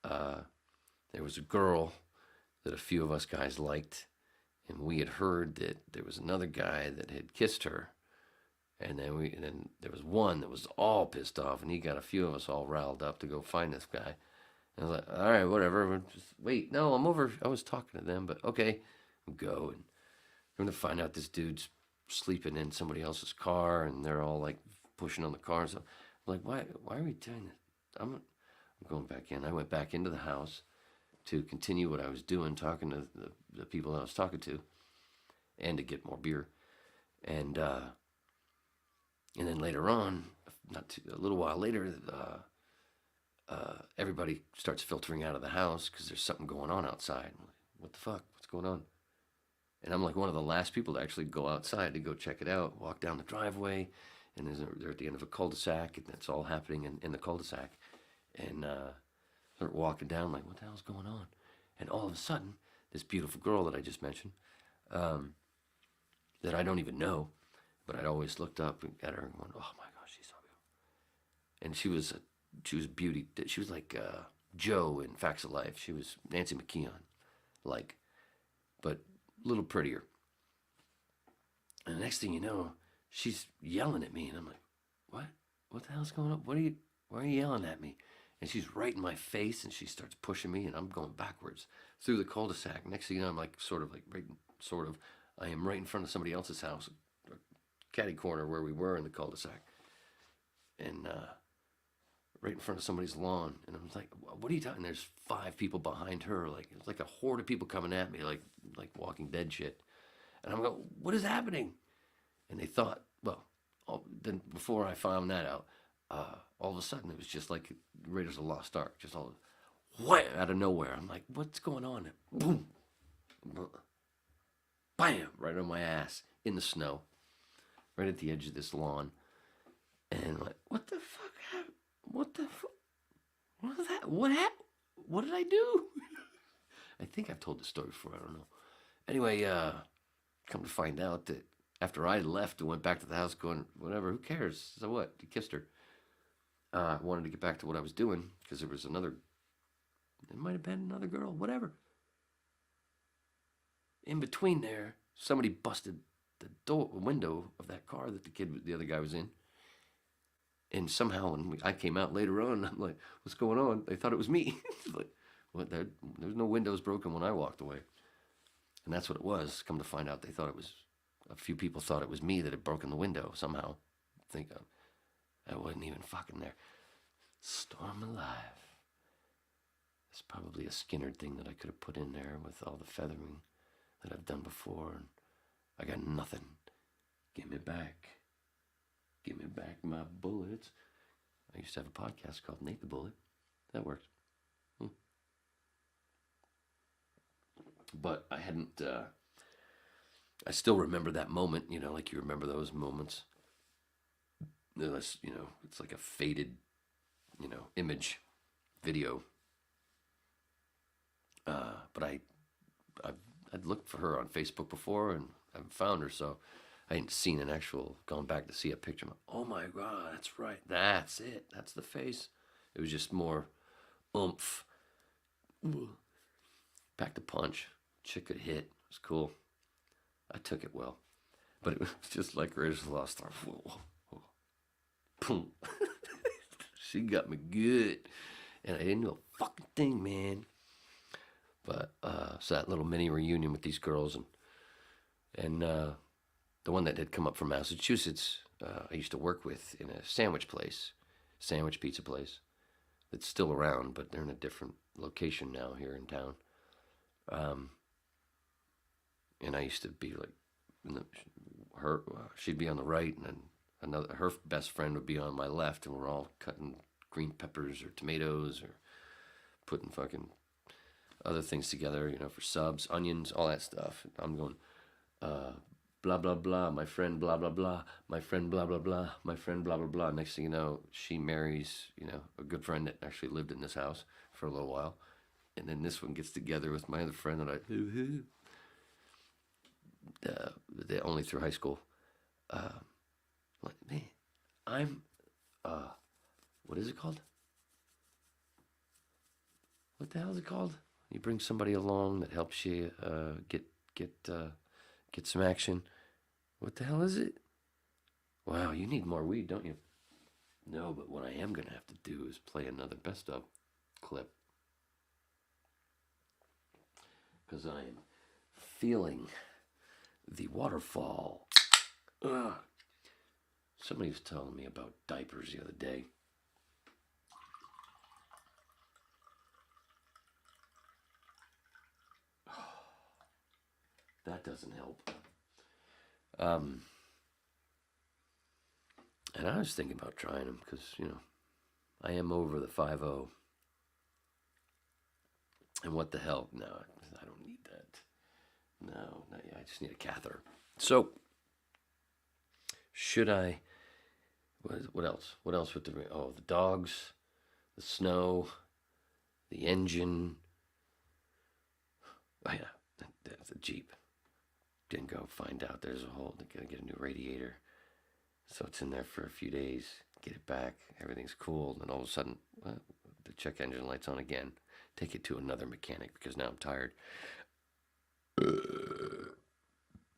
there was a girl that a few of us guys liked, and we had heard that there was another guy that had kissed her, and then there was one that was all pissed off, and he got a few of us all riled up to go find this guy. And I was like, all right, whatever, we'll just wait. No, I'm over. I was talking to them, but okay, we'll go. And we're going to find out this dude's sleeping in somebody else's car, and they're all like pushing on the car. So I'm like, why are we doing this? I'm going back in. I went back into the house to continue what I was doing, talking to the people that I was talking to, and to get more beer. And then later on, a little while later, everybody starts filtering out of the house because there's something going on outside. I'm like, what the fuck? What's going on? And I'm like one of the last people to actually go outside to go check it out, walk down the driveway, and they're at the end of a cul-de-sac, and that's all happening in the cul-de-sac. And start walking down like, what the hell's going on? And all of a sudden, this beautiful girl that I just mentioned, that I don't even know, but I'd always looked up at her and went, oh my gosh, she's so beautiful. And she was a beauty. She was like Joe in Facts of Life. She was Nancy McKeon, but a little prettier. And the next thing you know, she's yelling at me, and I'm like, what? What the hell's going on? Why are you yelling at me? And she's right in my face, and she starts pushing me, and I'm going backwards through the cul-de-sac. Next thing you know, I'm I am right in front of somebody else's house, catty corner where we were in the cul-de-sac. And right in front of somebody's lawn. And I'm like, what are you talking? There's 5 people behind her. Like, it was like a horde of people coming at me, like Walking Dead shit. And I'm going, what is happening? And they thought, well, then before I found that out, all of a sudden it was just like Raiders of the Lost Ark, just all wham, out of nowhere. I'm like, what's going on? Boom, bam, right on my ass in the snow, right at the edge of this lawn. And like, what the fuck happened? What the fuck? What was that? What happened? What did I do? I think I've told the story before. I don't know. Anyway, come to find out that after I left and went back to the house going, whatever, who cares? So what? He kissed her. I wanted to get back to what I was doing because there was another, it might have been another girl, whatever. In between there, somebody busted the window of that car that the other guy was in. And somehow when I came out later on, I'm like, what's going on? They thought it was me. Like, what? There was no windows broken when I walked away. And that's what it was. Come to find out, they thought it was, a few people thought it was me that had broken the window somehow. I wasn't even fucking there. Storm alive. It's probably a Skynyrd thing that I could have put in there with all the feathering that I've done before. And I got nothing. Give me back. Give me back my bullets. I used to have a podcast called Nate the Bullet. That worked. But I hadn't, I still remember that moment, you know, like you remember those moments. It's like a faded, image, video. But I'd looked for her on Facebook before and I haven't found her, so I hadn't seen an actual, gone back to see a picture. Oh my God, that's right. That's it. That's the face. It was just more oomph. Packed the punch. Chick could hit. It was cool. I took it well. But it was just like Raiders of the Lost Ark. Boom. She got me good. And I didn't do a fucking thing, man. But, so that little mini reunion with these girls and the one that had come up from Massachusetts, I used to work with in a sandwich pizza place, that's still around, but they're in a different location now here in town. And I used to be like, she'd be on the right, and then her best friend would be on my left, and we're all cutting green peppers or tomatoes or putting fucking other things together, for subs, onions, all that stuff. And I'm going, blah, blah, blah, my friend, blah, blah, blah, my friend, blah, blah, blah, my friend, blah, blah, blah. Next thing you know, she marries, a good friend that actually lived in this house for a little while. And then this one gets together with my other friend that they only through high school. Like, man, I'm, what is it called? What the hell is it called? You bring somebody along that helps you get some action. What the hell is it? Wow, you need more weed, don't you? No, but what I am going to have to do is play another best of clip. Because I am feeling the waterfall. Ugh. Somebody was telling me about diapers the other day. That doesn't help. And I was thinking about trying them because, I am over the 5-0. And what the hell? No, I don't need that. No, not yet. I just need a catheter. So, should I? What else? What else with the dogs, the snow, the engine. Oh yeah, that's a Jeep. Didn't go find out there's a hole. They're gonna get a new radiator, so it's in there for a few days. Get it back. Everything's cool. And then all of a sudden, the check engine light's on again. Take it to another mechanic because now I'm tired.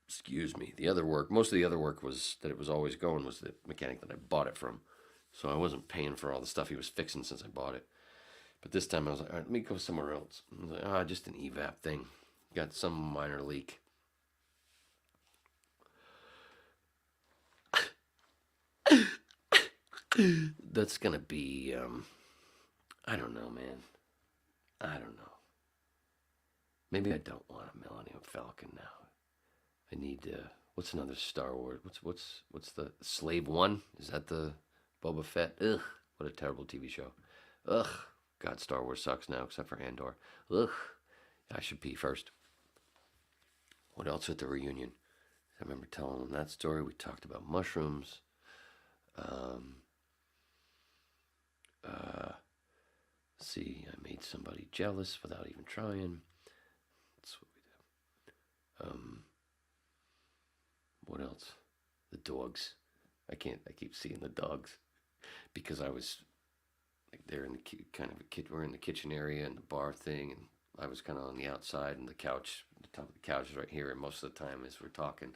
Excuse me. Most of the other work was that it was always going was the mechanic that I bought it from. So I wasn't paying for all the stuff he was fixing since I bought it. But this time I was like, all right, let me go somewhere else. I was like, just an evap thing. Got some minor leak. That's gonna be, I don't know, man. I don't know. Maybe I don't want a Millennium Falcon now. I need, what's another Star Wars? What's the Slave One? Is that the Boba Fett? Ugh, what a terrible TV show. Ugh, God, Star Wars sucks now, except for Andor. Ugh, I should pee first. What else at the reunion? I remember telling them that story. We talked about mushrooms. See, I made somebody jealous without even trying. That's what we do. What else? The dogs. I keep seeing the dogs because I was like they're in the we're in the kitchen area and the bar thing, and I was kind of on the outside, and the couch, the top of the couch is right here, and most of the time as we're talking,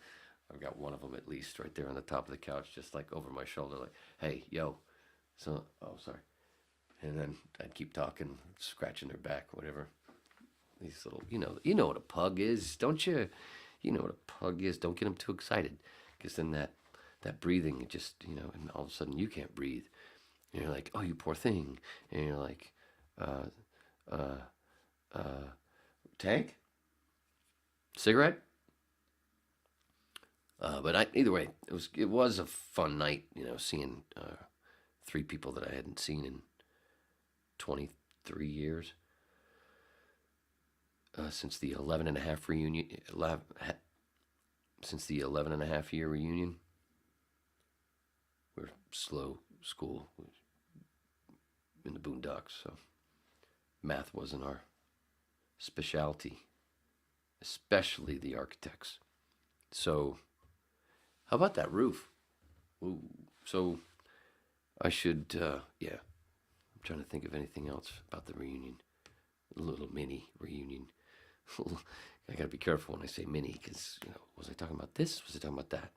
I've got one of them at least right there on the top of the couch, just like over my shoulder, like, hey, yo. So, oh, sorry. And then I'd keep talking, scratching their back, whatever. These little, you know what a pug is, don't you? You know what a pug is. Don't get them too excited, because then that breathing, it just, and all of a sudden you can't breathe. And you're like, oh, you poor thing. And you're like, tank? Cigarette? But either way, it was a fun night, seeing 3 people that I hadn't seen in 23 years. Since the 11 and a half reunion, since the 11 and a half year reunion. We're slow school in the boondocks, so math wasn't our specialty, especially the architects. So, how about that roof? Ooh, so I should, I'm trying to think of anything else about the reunion. A little mini reunion. I gotta be careful when I say mini, because, was I talking about this? Was I talking about that?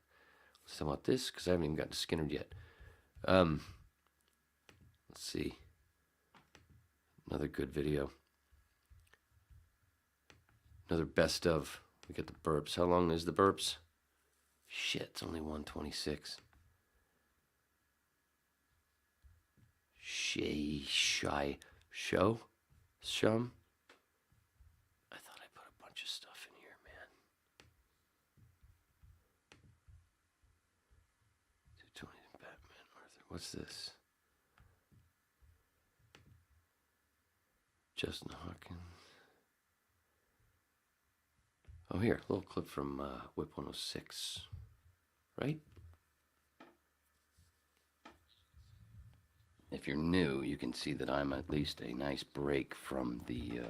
Was I talking about this? Because I haven't even gotten to Skynyrd yet. Let's see. Another good video. Another best of. We got the burps. How long is the burps? Shit, it's only 1:26. Shum? I thought I put a bunch of stuff in here, man. 220 Batman, Arthur. What's this? Justin Hawkins. Oh, here, a little clip from Whip 106, right? If you're new, you can see that I'm at least a nice break from the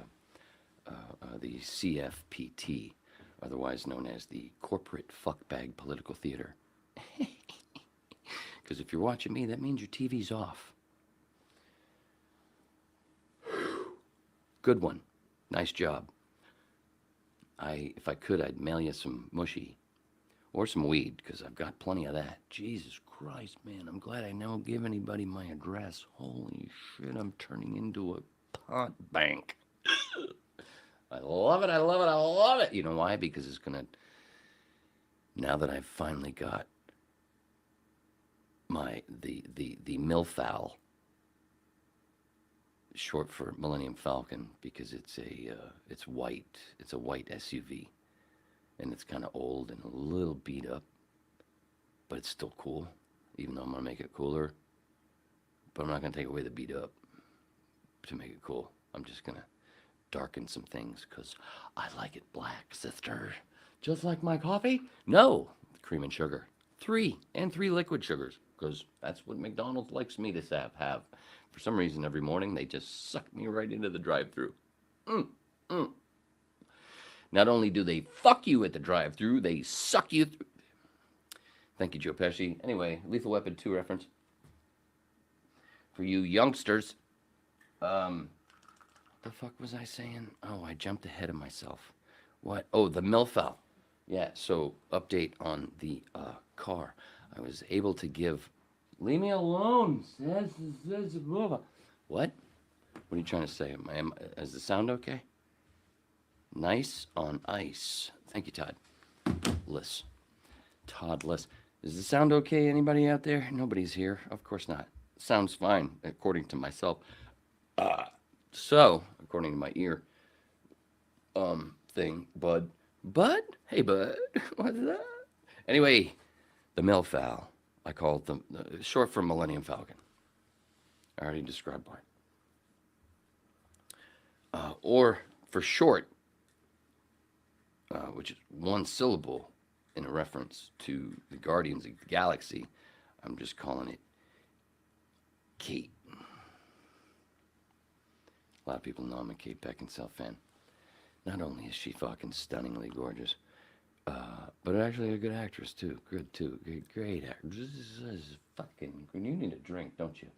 CFPT, otherwise known as the Corporate Fuckbag Political Theater. Because if you're watching me, that means your TV's off. Good one. Nice job. If I could, I'd mail you some mushy or some weed, because I've got plenty of that. Jesus Christ, man, I'm glad I don't give anybody my address. Holy shit, I'm turning into a pot bank. I love it, I love it, I love it. You know why? Because it's gonna, now that I've finally got the MILFAL, short for Millennium Falcon, because it's white. It's a white SUV, and it's kind of old and a little beat up, but it's still cool, even though I'm gonna make it cooler. But I'm not gonna take away the beat up to make it cool. I'm just gonna darken some things, because I like it black, sister. Just like my coffee? No, cream and sugar. 3 liquid sugars, because that's what McDonald's likes me to have. For some reason, every morning, they just suck me right into the drive-thru. Not only do they fuck you at the drive-thru, they suck you through. Thank you, Joe Pesci. Anyway, Lethal Weapon 2 reference. For you youngsters. What the fuck was I saying? Oh, I jumped ahead of myself. What? Oh, the MILFAL. Yeah, so update on the car. I was able to give... Leave me alone. What? What are you trying to say? Is the sound okay? Nice on ice. Thank you, Todd. Todd Liss. Is the sound okay? Anybody out there? Nobody's here. Of course not. sounds fine, according to myself. So, according to my ear thing, bud. Bud? Hey, bud. What's that? Anyway, the Melfowl. I call it the short for Millennium Falcon. I already described why. Or for short, which is one syllable in a reference to the Guardians of the Galaxy, I'm just calling it Kate. A lot of people know I'm a Kate Beckinsale fan. Not only is she fucking stunningly gorgeous, but actually a good actress too. Good too. Great actress. This is fucking. You need a drink, don't you?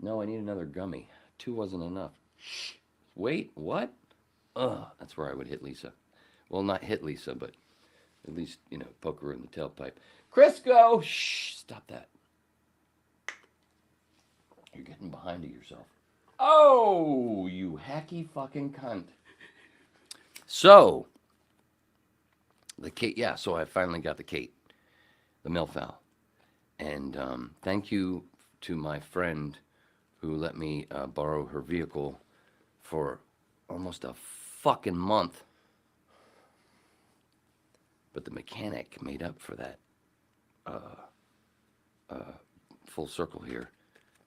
No, I need another gummy. 2 wasn't enough. Wait, what? That's where I would hit Lisa. Well, not hit Lisa, but at least, poke her in the tailpipe. Crisco! Shh, stop that. You're getting behind it yourself. Oh, you hacky fucking cunt. So, the Kate, yeah, so I finally got the Kate, the Melfowl. And thank you to my friend who let me borrow her vehicle for almost a fucking month. But the mechanic made up for that full circle here.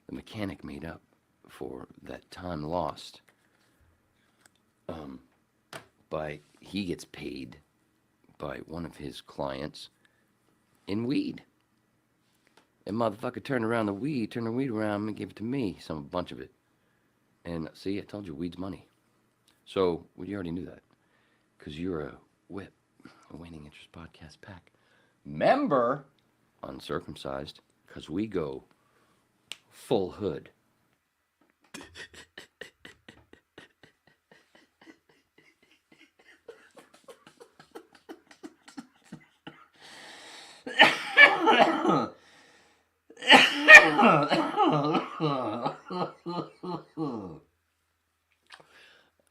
The mechanic made up for that time lost he gets paid by one of his clients in weed. And motherfucker turned the weed around and gave it to me, a bunch of it. And see, I told you, weed's money. So, well, you already knew that. Because you're a whip, a Waning Interest Podcast Pack member, uncircumcised, because we go full hood.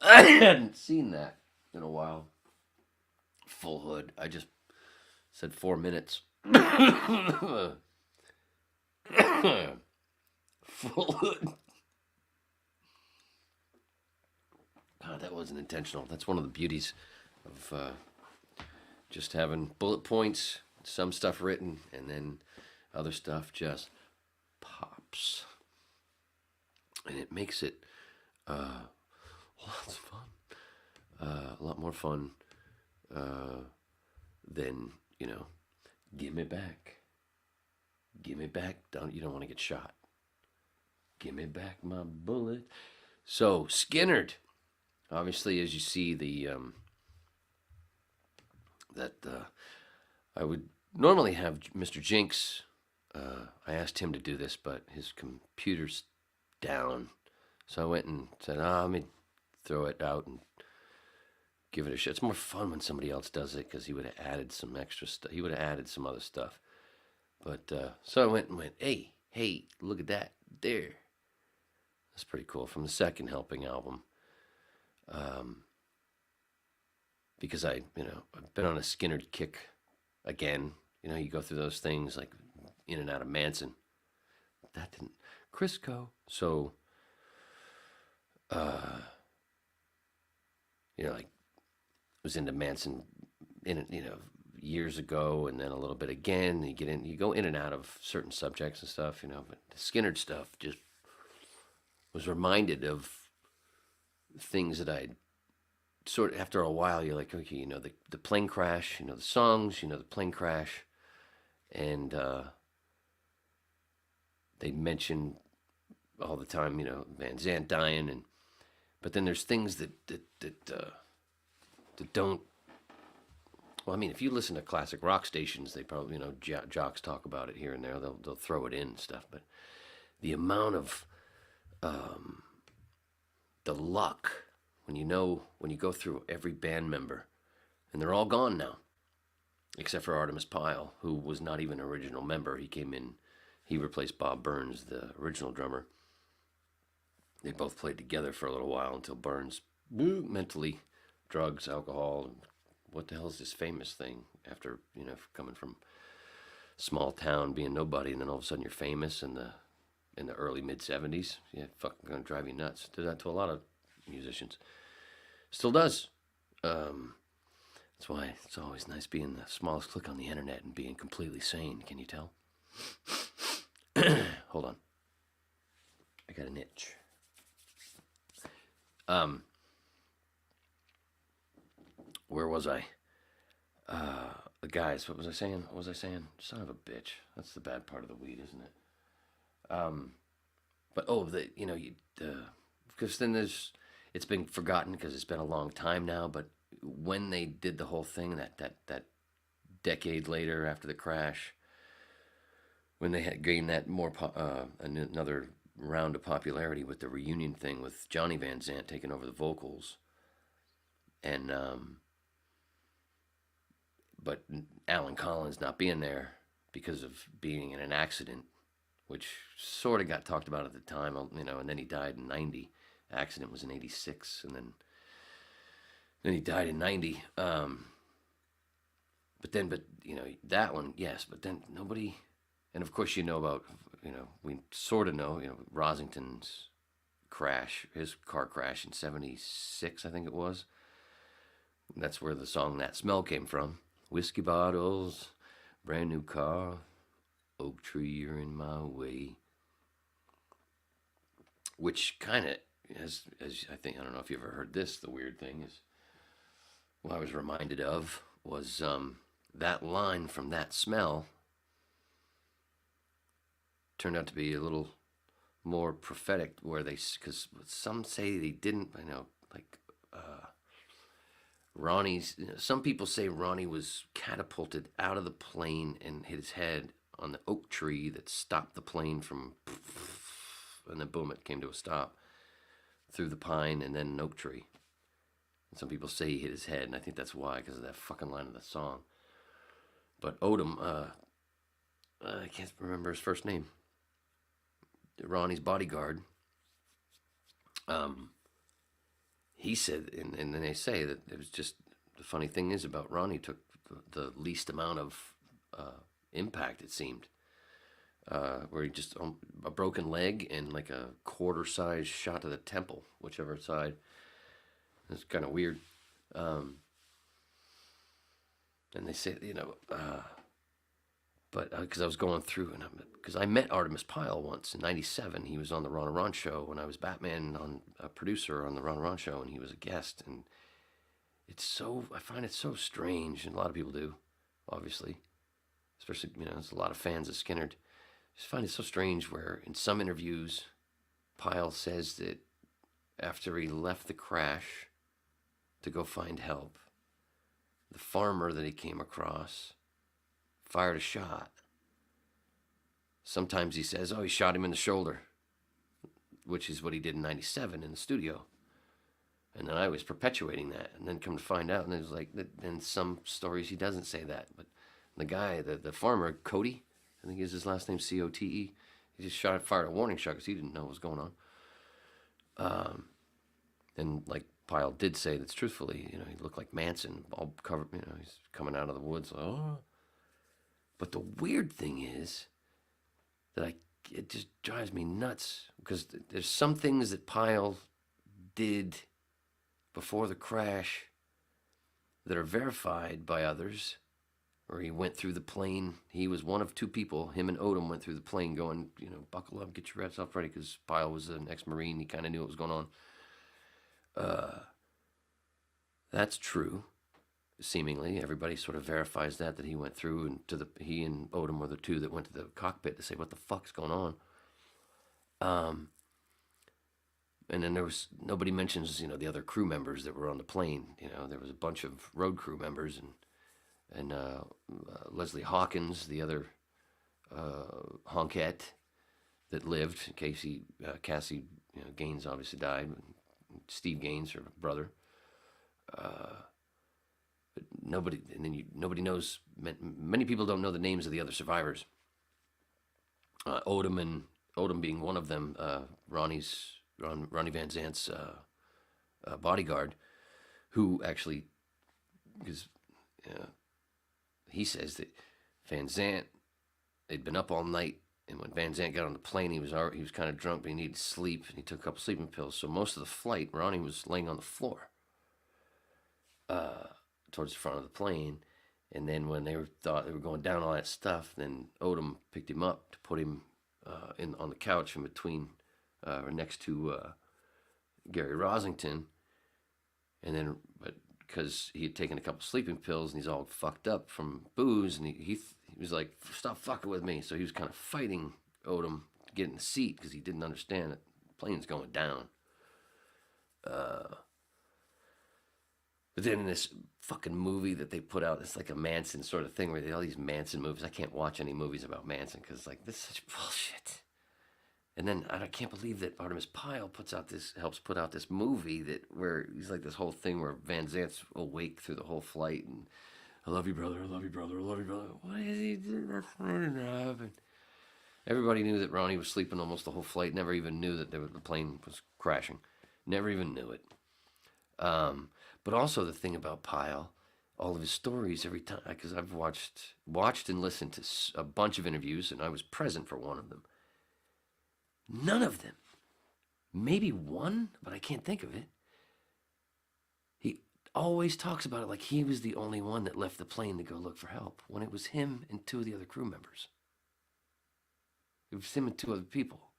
I hadn't seen that in a while. Full hood. I just said 4 minutes. Full hood. God, that wasn't intentional. That's one of the beauties of just having bullet points, some stuff written, and then other stuff just pops. And it makes it lots of fun. A lot more fun than, give me back. Give me back. You don't want to get shot. Give me back my bullet. So, Skynyrd. Obviously, as you see, I would normally have Mr. Jinx. I asked him to do this, but his computer's down. So I went and said, let me throw it out and give it a shot. It's more fun when somebody else does it because he would have added some extra stuff. He would have added some other stuff. But so I went, hey, look at that. There. That's pretty cool. From the second Helping album. Because I've been on a Skynyrd kick again. You go through those things like in and out of Manson. That didn't. Crisco. So, like, was into Manson years ago, and then a little bit again. You go in and out of certain subjects and stuff, but the Skynyrd stuff just was reminded of things that I'd sort of, after a while, you're like, okay, the plane crash, the songs, the plane crash, and they mention all the time, Van Zandt dying, but then there's things that don't. Well, I mean, if you listen to classic rock stations, they probably, jocks talk about it here and there. They'll throw it in and stuff, but the amount of the luck when you go through every band member, and they're all gone now, except for Artemis Pyle, who was not even an original member. He came in, he replaced Bob Burns, the original drummer. They both played together for a little while until Burns, mentally, drugs, alcohol, what the hell is this famous thing? After, coming from small town, being nobody, and then all of a sudden you're famous, and in the early mid 70s. Yeah, fucking gonna drive you nuts. Did that to a lot of musicians. Still does. That's why it's always nice being the smallest click on the internet and being completely sane. Can you tell? Hold on. I got an itch. Where was I? The guys. What was I saying? Son of a bitch. That's the bad part of the weed, isn't it? But because then it's been forgotten because it's been a long time now. But when they did the whole thing, that decade later after the crash, when they had gained that another round of popularity with the reunion thing with Johnny Van Zant taking over the vocals, and but Alan Collins not being there because of being in an accident, which sort of got talked about at the time, and then he died in 90. Accident was in 86, and then he died in 90. But that one, yes, but then nobody, and of course we sort of know, Rosington's crash, his car crash in 76, I think it was. That's where the song That Smell came from. Whiskey bottles, brand new car, oak tree, you're in my way. Which kind of, as I think, I don't know if you ever heard this, the weird thing is, what I was reminded of was that line from That Smell turned out to be a little more prophetic, where because some say they didn't, Ronnie's, some people say Ronnie was catapulted out of the plane and hit his head on the oak tree that stopped the plane from, and then boom, it came to a stop through the pine and then an oak tree. And some people say he hit his head, and I think that's why, because of that fucking line of the song. But Odom, I can't remember his first name, Ronnie's bodyguard, he said, and then they say that it was just, the funny thing is about Ronnie took the least amount of impact, it seemed, where he just, a broken leg and like a quarter-size shot to the temple, whichever side. It's kind of weird. And they say, but because I was going through, and because I met Artemis Pyle once in '97. He was on the Ron and Ron show when I was Batman, on a producer on the Ron and Ron show, and he was a guest. And I find it so strange, and a lot of people do, obviously, especially, there's a lot of fans of Skynyrd. I just find it so strange where in some interviews, Pyle says that after he left the crash to go find help, the farmer that he came across fired a shot. Sometimes he says, he shot him in the shoulder, which is what he did in '97 in the studio. And then I was perpetuating that, and then come to find out, and it was like, in some stories he doesn't say that, but the guy, the farmer, Cody, I think is his last name, Cote, he just fired a warning shot because he didn't know what was going on. And like Pyle did say, that's truthfully, he looked like Manson, all covered, he's coming out of the woods. But the weird thing is that it just drives me nuts, because there's some things that Pyle did before the crash that are verified by others, where he went through the plane. He was one of two people, him and Odom went through the plane going, buckle up, get your yourself ready, because Pyle was an ex-Marine. He kind of knew what was going on. That's true. Seemingly, everybody sort of verifies that he went through, and he and Odom were the two that went to the cockpit to say, what the fuck's going on? And then nobody mentions, the other crew members that were on the plane. There was a bunch of road crew members, and Leslie Hawkins, the other honkette that lived. Cassie Gaines obviously died. Steve Gaines, her brother. But nobody knows. Many people don't know the names of the other survivors. Odom being one of them. Ronnie Van Zant's bodyguard, who actually, because he says that Van Zant, they'd been up all night And when Van Zandt got on the plane, he was kind of drunk, but he needed sleep, and he took a couple sleeping pills. So most of the flight, Ronnie was laying on the floor, towards the front of the plane. And then when thought they were going down all that stuff, then Odom picked him up to put him on the couch in between, or next to Gary Rosington. And then, but because he had taken a couple sleeping pills and he's all fucked up from booze, and he was like, "Stop fucking with me." So he was kind of fighting Odom to get in the seat because he didn't understand that the plane's going down. But then in this fucking movie that they put out, it's like a Manson sort of thing where they all these Manson movies. I can't watch any movies about Manson because like this is such bullshit. And then I can't believe that Artemis Pyle helps put out this movie where he's like this whole thing where Van Zant's awake through the whole flight and I love you, brother. I love you, brother. I love you, brother. What is he doing? That's running up. And everybody knew that Ronnie was sleeping almost the whole flight. Never even knew that the plane was crashing. Never even knew it. But also the thing about Pyle, all of his stories every time, because I've watched and listened to a bunch of interviews, and I was present for one of them. None of them, maybe one, but I can't think of it. He always talks about it like he was the only one that left the plane to go look for help, when it was him and two of the other crew members. It was him and two other people.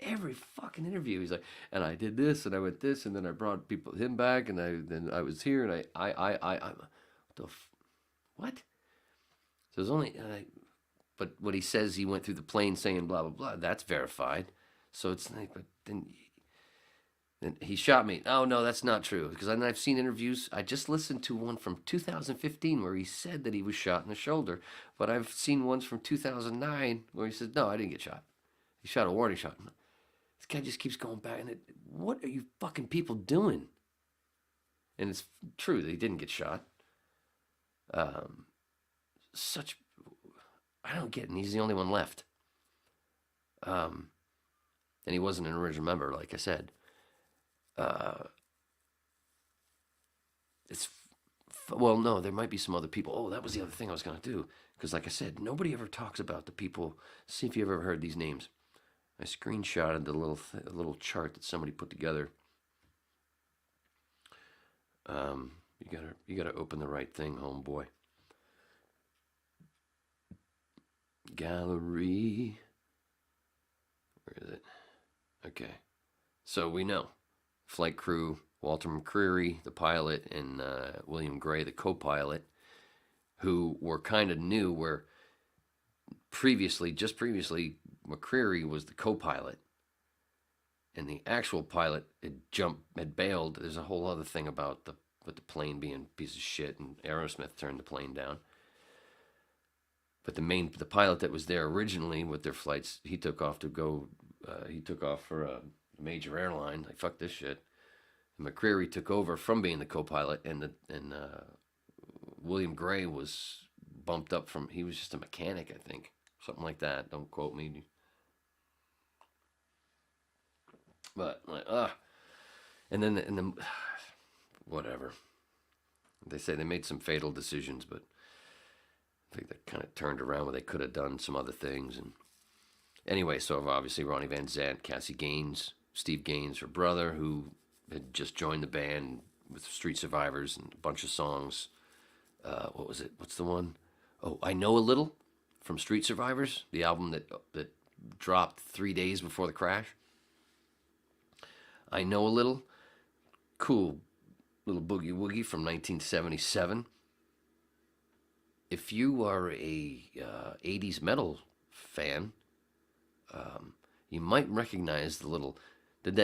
Every fucking interview, he's like, and I did this, and I went this, and then I brought him back, and then I was here, and what? So there's only, but what he says, he went through the plane saying blah blah blah. That's verified. So it's like, but then he shot me. Oh no, that's not true. Because I've seen interviews. I just listened to one from 2015 where he said that he was shot in the shoulder, but I've seen ones from 2009 where he said, no, I didn't get shot. He shot a warning shot. This guy just keeps going back. And what are you fucking people doing? And it's true that he didn't get shot. I don't get it. And he's the only one left. And he wasn't an original member, like I said. Well, no, there might be some other people. Oh, that was the other thing I was going to do. Because like I said, nobody ever talks about the people. See if you've ever heard these names. I screenshotted the little chart that somebody put together. You gotta open the right thing, homeboy. Gallery. Where is it? Okay. So we know flight crew, Walter McCreary, the pilot, and William Gray, the co-pilot, who were kind of new, where just previously, McCreary was the co-pilot, and the actual pilot had bailed. There's a whole other thing about the plane being a piece of shit, and Aerosmith turned the plane down. But the pilot that was there originally with their flights, he took off for a major airline. Like, fuck this shit. And McCreary took over from being the co-pilot, and William Gray was bumped up from, he was just a mechanic, I think. Something like that. Don't quote me. But, and then, whatever. They say they made some fatal decisions, but I think that kind of turned around where they could have done some other things. And anyway, so obviously Ronnie Van Zant, Cassie Gaines, Steve Gaines, her brother, who had just joined the band with Street Survivors and a bunch of songs. What was it? What's the one? Oh, I Know a Little from Street Survivors, the album that dropped 3 days before the crash. I Know a Little. Cool little boogie woogie from 1977. If you are a 80s metal fan, you might recognize the little there's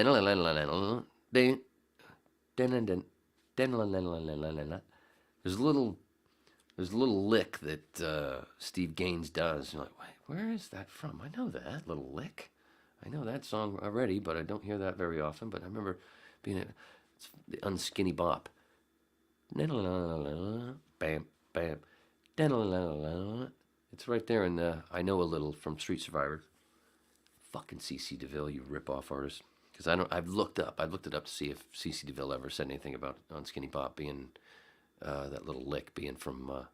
a little lick that Steve Gaines does. You're like, wait, where is that from? I know that little lick. I know that song already, but I don't hear that very often. But I remember being it's the Unskinny Bop. Bam, bam. It's right there in I Know a Little from Street Survivors. Fucking C.C. DeVille, you rip-off artist. Because I've looked it up to see if C.C. DeVille ever said anything about Unskinny Bop being that little lick being from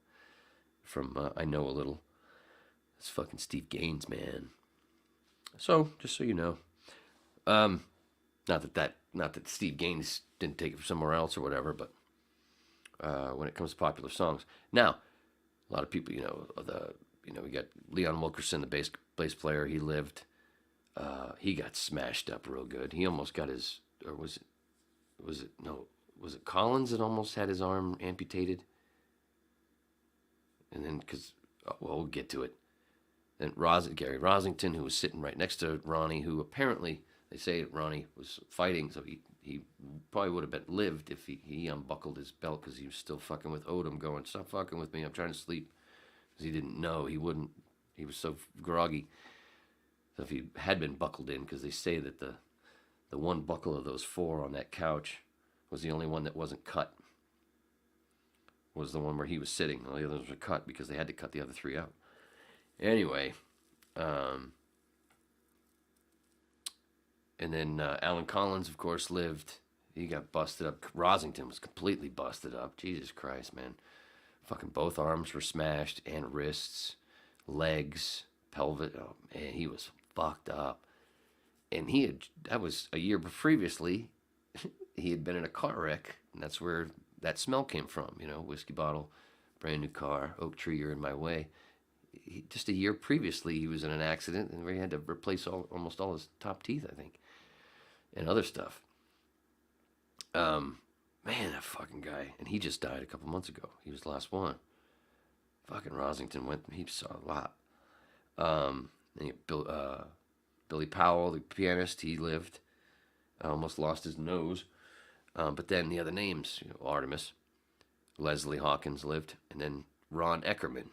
I Know a Little. It's fucking Steve Gaines, man. So, just so you know. Not that Steve Gaines didn't take it somewhere else or whatever, but when it comes to popular songs. Now, a lot of people, we got Leon Wilkerson, the bass player. He lived. He got smashed up real good. He almost got his, or was it Collins that almost had his arm amputated? And then, we'll get to it. Then Gary Rosington, who was sitting right next to Ronnie, who apparently, they say Ronnie was fighting, so he probably would have lived if he unbuckled his belt, because he was still fucking with Odom, going, stop fucking with me, I'm trying to sleep. Because he didn't know, he was so groggy. So if he had been buckled in, because they say that the one buckle of those 4 on that couch was the only one that wasn't cut. Was the one where he was sitting. All the others were cut because they had to cut the other 3 out. Anyway, and then Alan Collins, of course, lived. He got busted up. Rosington was completely busted up. Jesus Christ, man. Fucking both arms were smashed, and wrists, legs, pelvis. Oh, man, he was fucked up. And that was a year previously, he had been in a car wreck, and that's where that smell came from. Whiskey bottle, brand new car, oak tree, you're in my way. Just a year previously, he was in an accident, and where he had to replace almost all his top teeth, I think, and other stuff. Man, that fucking guy. And he just died a couple months ago. He was the last one. Fucking Rosington he saw a lot. Then Billy Powell, the pianist, he lived. Almost lost his nose. But then the other names, Artemis, Leslie Hawkins lived, and then Ron Eckerman.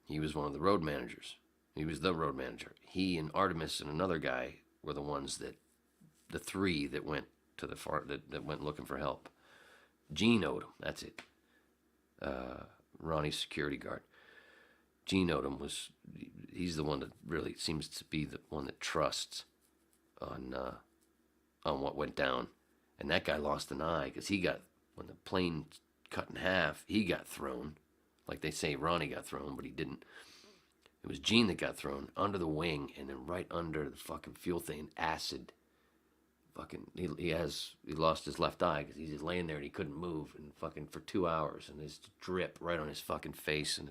He was one of the road managers. He was the road manager. He and Artemis and another guy were the ones the 3 that went to the far, that went looking for help. Gene Odom, that's it. Ronnie's security guard. Gene Odom he's the one that really seems to be the one that trusts on what went down. And that guy lost an eye because when the plane cut in half, he got thrown. Like they say Ronnie got thrown, but he didn't. It was Gene that got thrown under the wing, and then right under the fucking fuel thing, acid. Fucking, he lost his left eye because he's just laying there and he couldn't move, and fucking for 2 hours, and there's drip right on his fucking face, and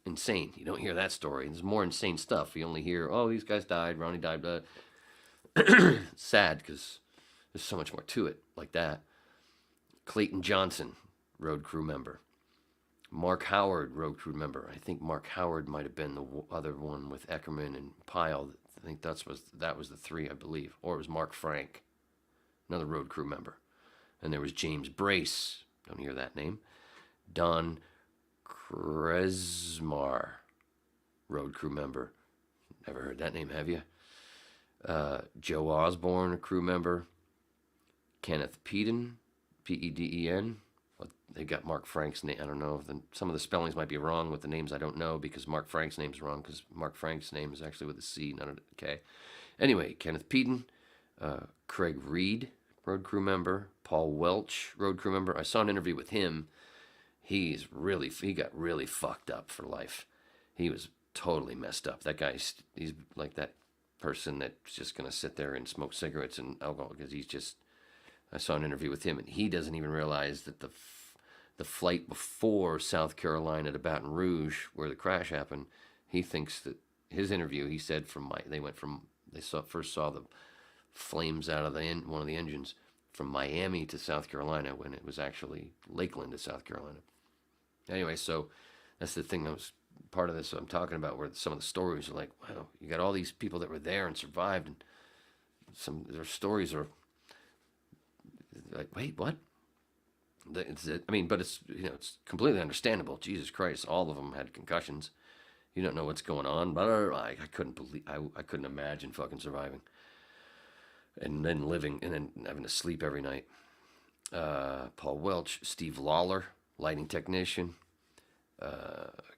insane. You don't hear that story. There's more insane stuff. You only hear, oh, these guys died, Ronnie died. Sad because there's so much more to it like that. Clayton Johnson, road crew member. Mark Howard, road crew member. I think Mark Howard might have been the other one with Eckerman and Pyle. I think that was the 3, I believe. Or it was Mark Frank, another road crew member. And there was James Brace. Don't hear that name. Don Kresmar, road crew member. Never heard that name, have you? Joe Osborne, a crew member. Kenneth Peden, P-E-D-E-N. Well, they got Mark Frank's name. I don't know if some of the spellings might be wrong with the names. I don't know because Mark Frank's name's wrong because Mark Frank's name is actually with a C, not a K. Anyway, Kenneth Peden, Craig Reed, road crew member. Paul Welch, road crew member. I saw an interview with him. He got really fucked up for life. He was totally messed up. That guy, he's like that person that's just going to sit there and smoke cigarettes and alcohol because I saw an interview with him, and he doesn't even realize that the flight before South Carolina to Baton Rouge, where the crash happened, he thinks that his interview, he said they first saw the flames out of one of the engines from Miami to South Carolina when it was actually Lakeland to South Carolina. Anyway, so that's the thing that was part of this I'm talking about, where some of the stories are like, wow, you got all these people that were there and survived, and their stories are like, wait, what? But it's it's completely understandable. Jesus Christ, all of them had concussions. You don't know what's going on, but I couldn't imagine fucking surviving, and then living, and then having to sleep every night. Paul Welch, Steve Lawler, lighting technician,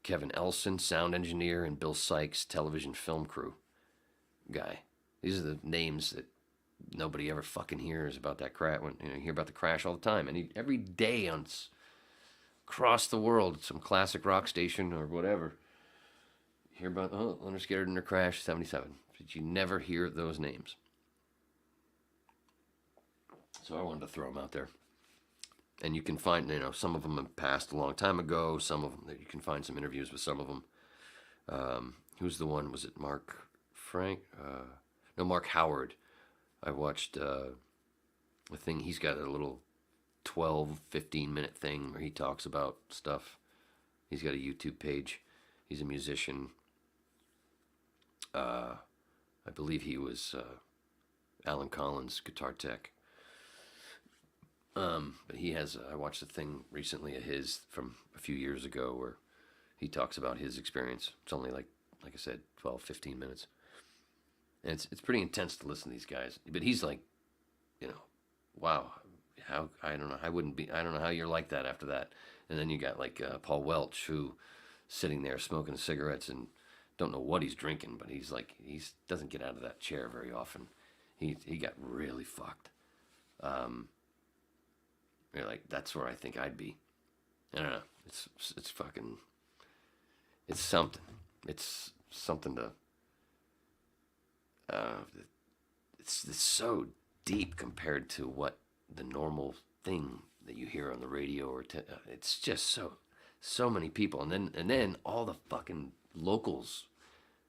Kevin Elson, sound engineer, and Bill Sykes, television film crew guy. These are the names that nobody ever fucking hears about that crash. You hear about the crash all the time, and every day across the world, some classic rock station or whatever, hear about Lynyrd Skynyrd and their crash 77, but you never hear those names. So I wanted to throw them out there. And you can find, some of them have passed a long time ago. Some of them, you can find some interviews with some of them. Who's the one? Was it Mark Frank? No, Mark Howard. I watched a thing. He's got a little 12, 15-minute thing where he talks about stuff. He's got a YouTube page. He's a musician. I believe he was Alan Collins' guitar tech. But he has, I watched a thing recently of his from a few years ago where he talks about his experience. It's only like I said, 12, 15 minutes. And it's pretty intense to listen to these guys. But he's like, wow, I don't know how you're like that after that. And then you got like Paul Welch, who sitting there smoking cigarettes and don't know what he's drinking, but he doesn't get out of that chair very often. He got really fucked. You're like, that's where I think I'd be. I don't know. It's fucking. It's something. It's something to. It's so deep compared to what the normal thing that you hear on the radio or it's just so many people, and then all the fucking locals,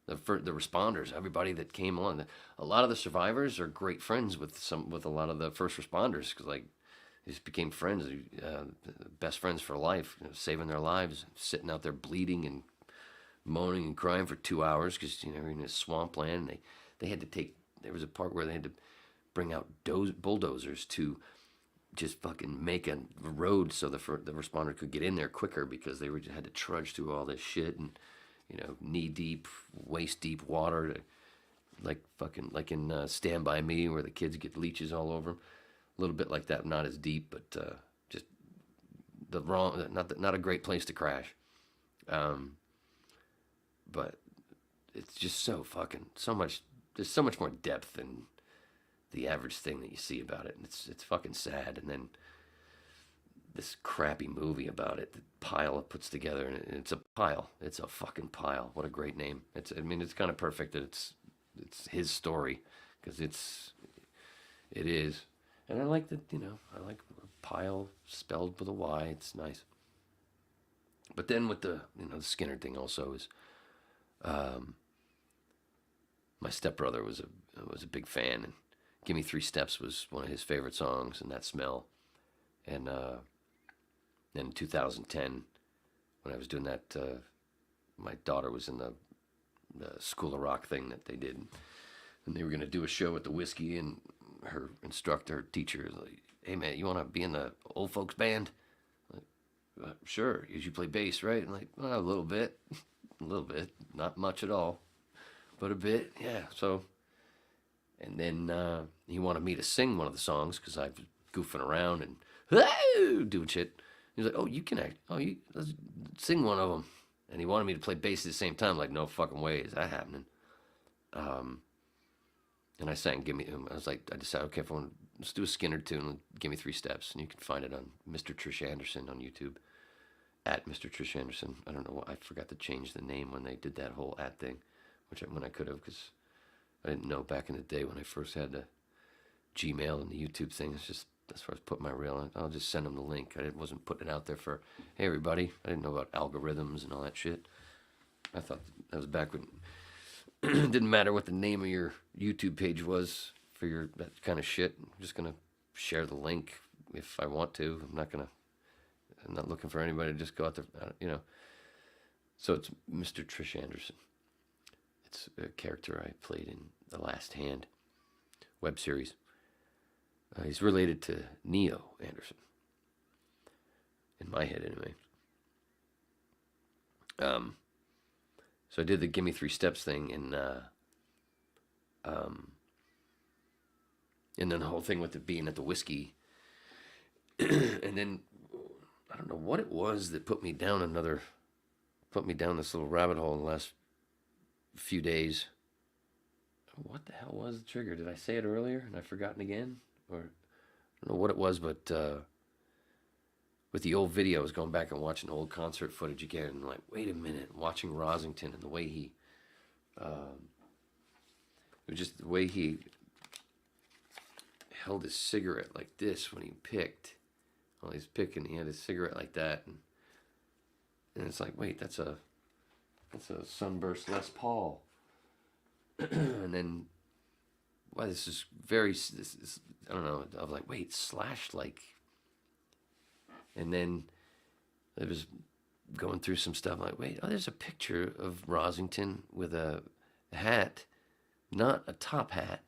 the responders, everybody that came on. A lot of the survivors are great friends with a lot of the first responders because like. They just became friends, best friends for life, saving their lives, sitting out there bleeding and moaning and crying for 2 hours because you're in a swampland. And they had to there was a part where they had to bring out bulldozers to just fucking make a road so the responder could get in there quicker because they had to trudge through all this shit and knee deep, waist deep water, like in Stand By Me where the kids get leeches all over them. A little bit like that, not as deep, but just the wrong, not a great place to crash. But it's just so much. There's so much more depth than the average thing that you see about it, and it's fucking sad. And then this crappy movie about it that Pile puts together, and it's a pile. It's a fucking pile. What a great name. It's kind of perfect that it's his story because it is. And I like that, I like Pile spelled with a Y. It's nice. But then with the Skynyrd thing also is, my stepbrother was a big fan, and "Give Me 3 Steps" was one of his favorite songs, and "That Smell." And then in 2010, when I was doing that, my daughter was in the School of Rock thing that they did, and they were going to do a show at the Whiskey, and her teacher was like, "Hey man, you want to be in the old folks band?" Like, sure. You play bass, right? I'm like, well, a little bit, not much at all, but a bit, yeah. So, and then he wanted me to sing one of the songs because I was goofing around and doing shit. He was like, "Oh, you can act. Oh, let's sing one of them." And he wanted me to play bass at the same time. Like, no fucking way is that happening. And I sang, I decided, okay, let's do a Skynyrd tune, "Give Me 3 Steps." And you can find it on Mr. Trish Anderson on YouTube, at Mr. Trish Anderson. I don't know, I forgot to change the name when they did that whole @ thing, when I could have, because I didn't know back in the day when I first had the Gmail and the YouTube thing. It's just, that's where I was putting my reel on. I'll just send them the link. I wasn't putting it out there for, hey, everybody. I didn't know about algorithms and all that shit. I thought that was back when it didn't matter what the name of your YouTube page was for that kind of shit. I'm just going to share the link if I want to. I'm not looking for anybody to just go out there, So it's Mr. Trish Anderson. It's a character I played in The Last Hand web series. He's related to Neo Anderson. In my head, anyway. So I did the "Give Me 3 Steps" thing, and then the whole thing with it being at the Whiskey, and then I don't know what it was that put me down this little rabbit hole in the last few days. What the hell was the trigger? Did I say it earlier and I've forgotten again? Or I don't know what it was, but with the old videos, going back and watching old concert footage again, and like, wait a minute, watching Rosington and the way he It was just the way he held his cigarette like this when he picked. While he's picking, he had his cigarette like that, and it's like, wait, that's a Sunburst Les Paul. And then, wow, this is I don't know. I was like, wait, Slash like. And then I was going through some stuff. I'm like, wait, there's a picture of Rosington with a hat, not a top hat,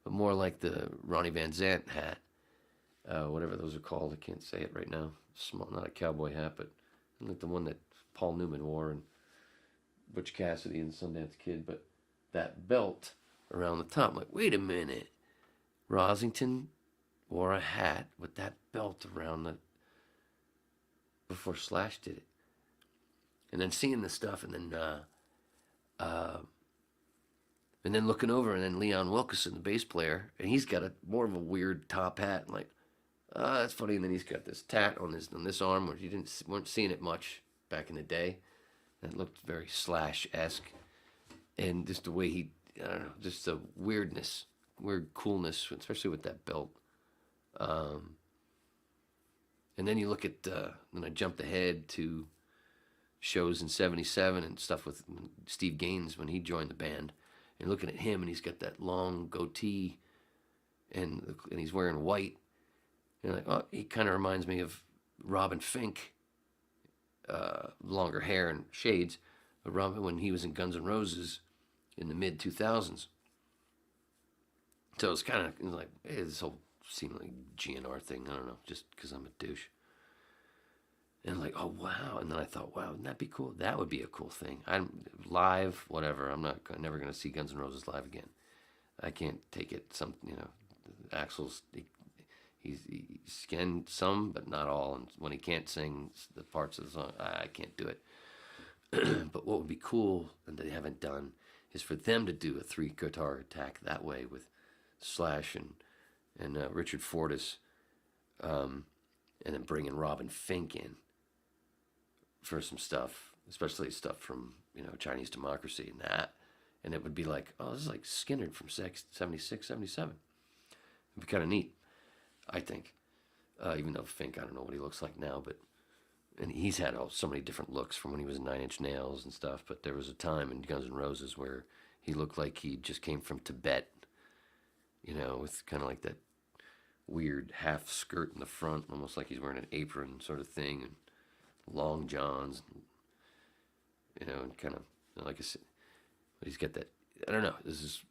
but more like the Ronnie Van Zant hat, whatever those are called. I can't say it right now. Small, not a cowboy hat, but like the one that Paul Newman wore and Butch Cassidy and Sundance Kid. But that belt around the top, I'm like, wait a minute, Rosington wore a hat with that belt around the before Slash did it. And then seeing the stuff, and then looking over, and then Leon Wilkeson, the bass player, and he's got more of a weird top hat. I'm like, that's funny. And then he's got this tat on this arm, where you weren't seeing it much back in the day. And it looked very Slash-esque, and just the way he, I don't know, just the weird coolness, especially with that belt. And then you look at, then I jumped ahead to shows in '77 and stuff with Steve Gaines when he joined the band. And looking at him, and he's got that long goatee, and he's wearing white. And like, oh, he kind of reminds me of Robin Fink, longer hair and shades. But Robin, when he was in Guns N' Roses in the mid 2000s. So it's kind of like, hey, this whole seemed like GNR thing. I don't know, just because I'm a douche. And like, oh wow! And then I thought, wow, wouldn't that be cool? That would be a cool thing. I'm live, whatever. I'm never gonna see Guns N' Roses live again. I can't take it. Axl's he can some, but not all. And when he can't sing the parts of the song, I can't do it. But what would be cool, and they haven't done, is for them to do a 3-guitar attack that way with Slash and Richard Fortus, and then bringing Robin Fink in for some stuff, especially stuff from Chinese Democracy and that, and it would be like, oh, this is like Skynyrd from 76, 77. It'd be kind of neat, I think. Even though Fink, I don't know what he looks like now, and he's had so many different looks from when he was in Nine Inch Nails and stuff. But there was a time in Guns N' Roses where he looked like he just came from Tibet, with kind of like that weird half skirt in the front, almost like he's wearing an apron sort of thing, and long johns, and kind of like I said, but he's got that. I don't know. This is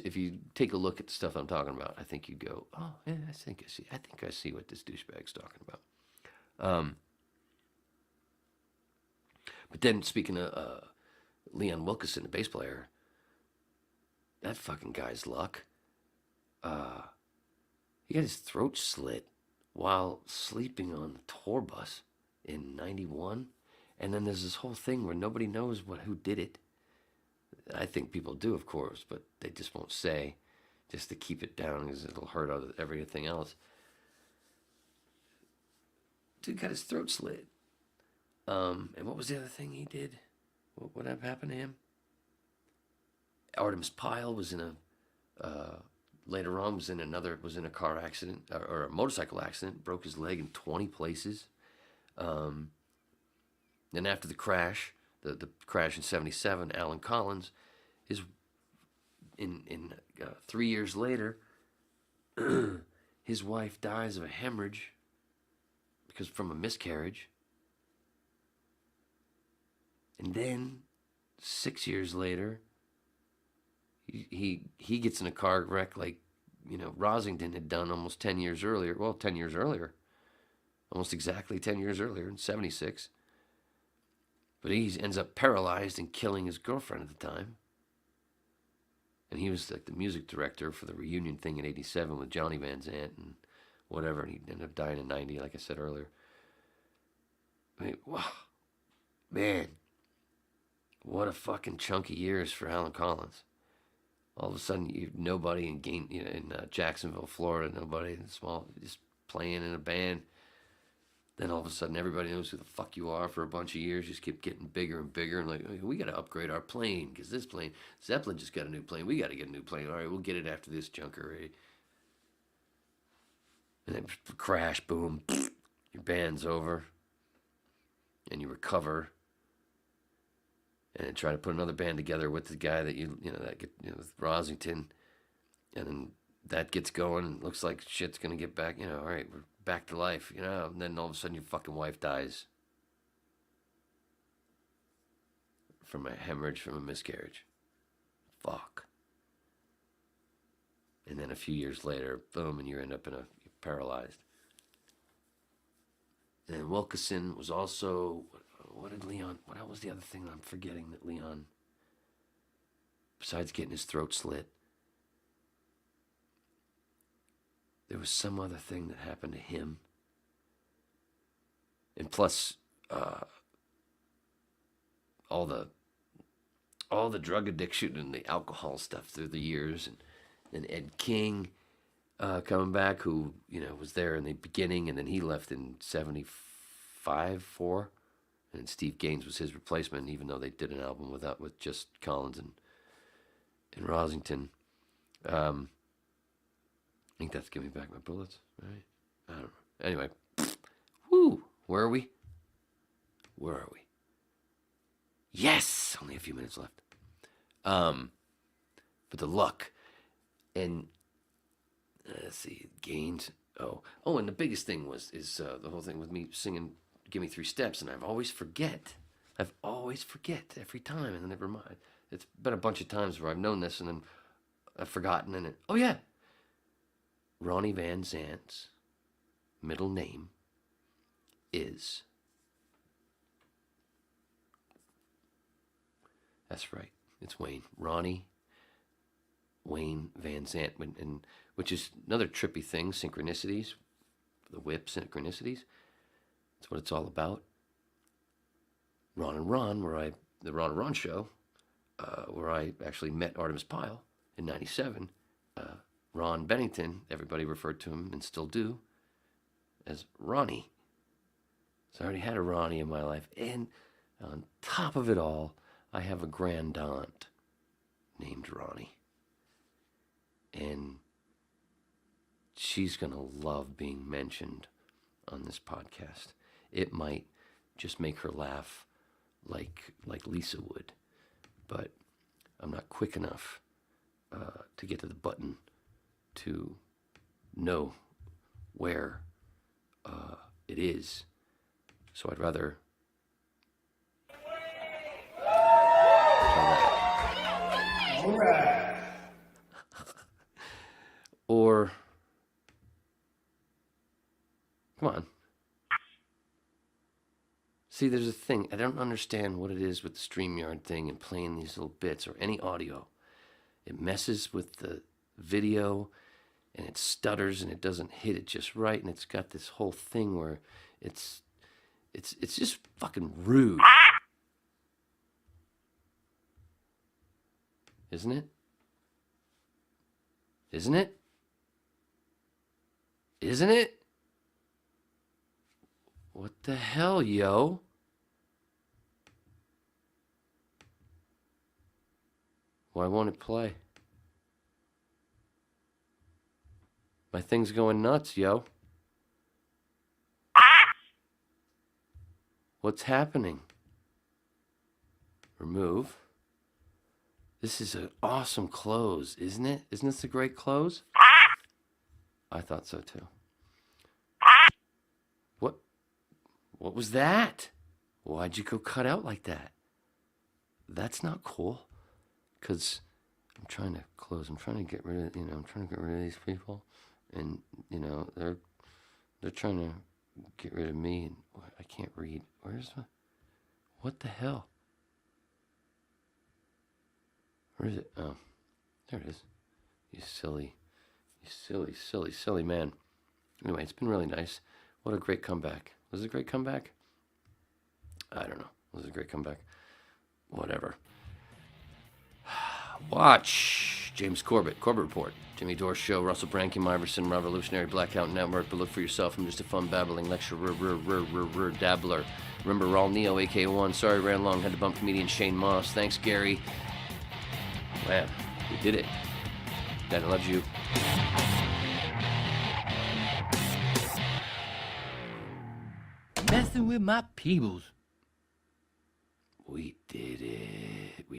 if you take a look at the stuff I'm talking about, I think you'd go, oh yeah, I think I see what this douchebag's talking about. But then speaking of Leon Wilkeson, the bass player, that fucking guy's luck. He got his throat slit while sleeping on the tour bus in '91, and then there's this whole thing where nobody knows who did it. I think people do, of course, but they just won't say, just to keep it down because it'll hurt everything else. Dude got his throat slit. And what was the other thing he did? What happened to him? Artemis Pyle was in later on was in a car accident or a motorcycle accident, broke his leg in 20 places. Then after the crash, the crash in '77, Alan Collins is in 3 years later. His wife dies of a hemorrhage from a miscarriage. And then 6 years later, he gets in a car wreck like Rosington had done almost 10 years earlier. Well, 10 years earlier, almost exactly 10 years earlier in '76. But he ends up paralyzed and killing his girlfriend at the time. And he was like the music director for the reunion thing in '87 with Johnny Van Zant and whatever. And he ended up dying in '90, like I said earlier. I mean, wow, man, what a fucking chunky years for Alan Collins. All of a sudden, nobody in Jacksonville, Florida, nobody in small, just playing in a band. Then all of a sudden, everybody knows who the fuck you are for a bunch of years. You just keep getting bigger and bigger. And like, we got to upgrade our plane because this plane, Zeppelin just got a new plane. We got to get a new plane. All right, we'll get it after this junker. Right? And then crash, boom, your band's over. And you recover. And then try to put another band together with the guy that with Rosington. And then that gets going and looks like shit's going to get back, all right, we're back to life, and then all of a sudden your fucking wife dies from a hemorrhage, from a miscarriage. Fuck. And then a few years later, boom, and you end up you're paralyzed. And then Wilkeson was also, what was the other thing I'm forgetting that Leon, besides getting his throat slit, there was some other thing that happened to him. And plus, all the drug addiction and the alcohol stuff through the years. And Ed King coming back, who, was there in the beginning, and then he left in 75-4. And Steve Gaines was his replacement, even though they did an album with just Collins and Rosington. I think that's Give Me Back My Bullets, right? I don't know. Anyway, woo, where are we? Yes, only a few minutes left. But the luck, and let's see, Gaines. Oh, and the biggest thing is the whole thing with me singing "Give Me 3 Steps," and I always forget every time, and then never mind. It's been a bunch of times where I've known this, and then I've forgotten, and oh yeah. Ronnie Van Zant's middle name is... That's right. It's Wayne. Ronnie Wayne Van Zant. And which is another trippy thing, synchronicities. The whip synchronicities. That's what it's all about. Ron and Ron, the Ron and Ron show, where I actually met Artemis Pyle in 97. Ron Bennington, everybody referred to him, and still do, as Ronnie. So I already had a Ronnie in my life. And on top of it all, I have a grand aunt named Ronnie. And she's going to love being mentioned on this podcast. It might just make her laugh like Lisa would. But I'm not quick enough to get to the button to know where it is. So I'd rather All right. or come on. See, there's a thing. I don't understand what it is with the StreamYard thing and playing these little bits or any audio. It messes with the video, and it stutters, and it doesn't hit it just right, and it's got this whole thing where it's just fucking rude. Isn't it? Isn't it? Isn't it? What the hell, yo? Why won't it play? My thing's going nuts, yo. What's happening? Remove. This is an awesome close, isn't it? Isn't this a great close? I thought so too. What was that? Why'd you go cut out like that? That's not cool. Because I'm trying to close. I'm trying to get rid of, I'm trying to get rid of these people. And, they're trying to get rid of me. And I can't read. What the hell? Where is it? Oh, there it is. You silly man. Anyway, it's been really nice. What a great comeback. Was it a great comeback? I don't know. Was it a great comeback? Whatever. Watch. James Corbett, Corbett Report, Jimmy Dore Show, Russell Brand, Kim Iverson, Revolutionary Blackout Network, but look for yourself. I'm just a fun babbling lecturer, dabbler. Remember, Raul Neo, AK1. Sorry, ran long. Had to bump comedian Shane Moss. Thanks, Gary. Wow, we did it. Daddy loves you. Messing with my peebles. We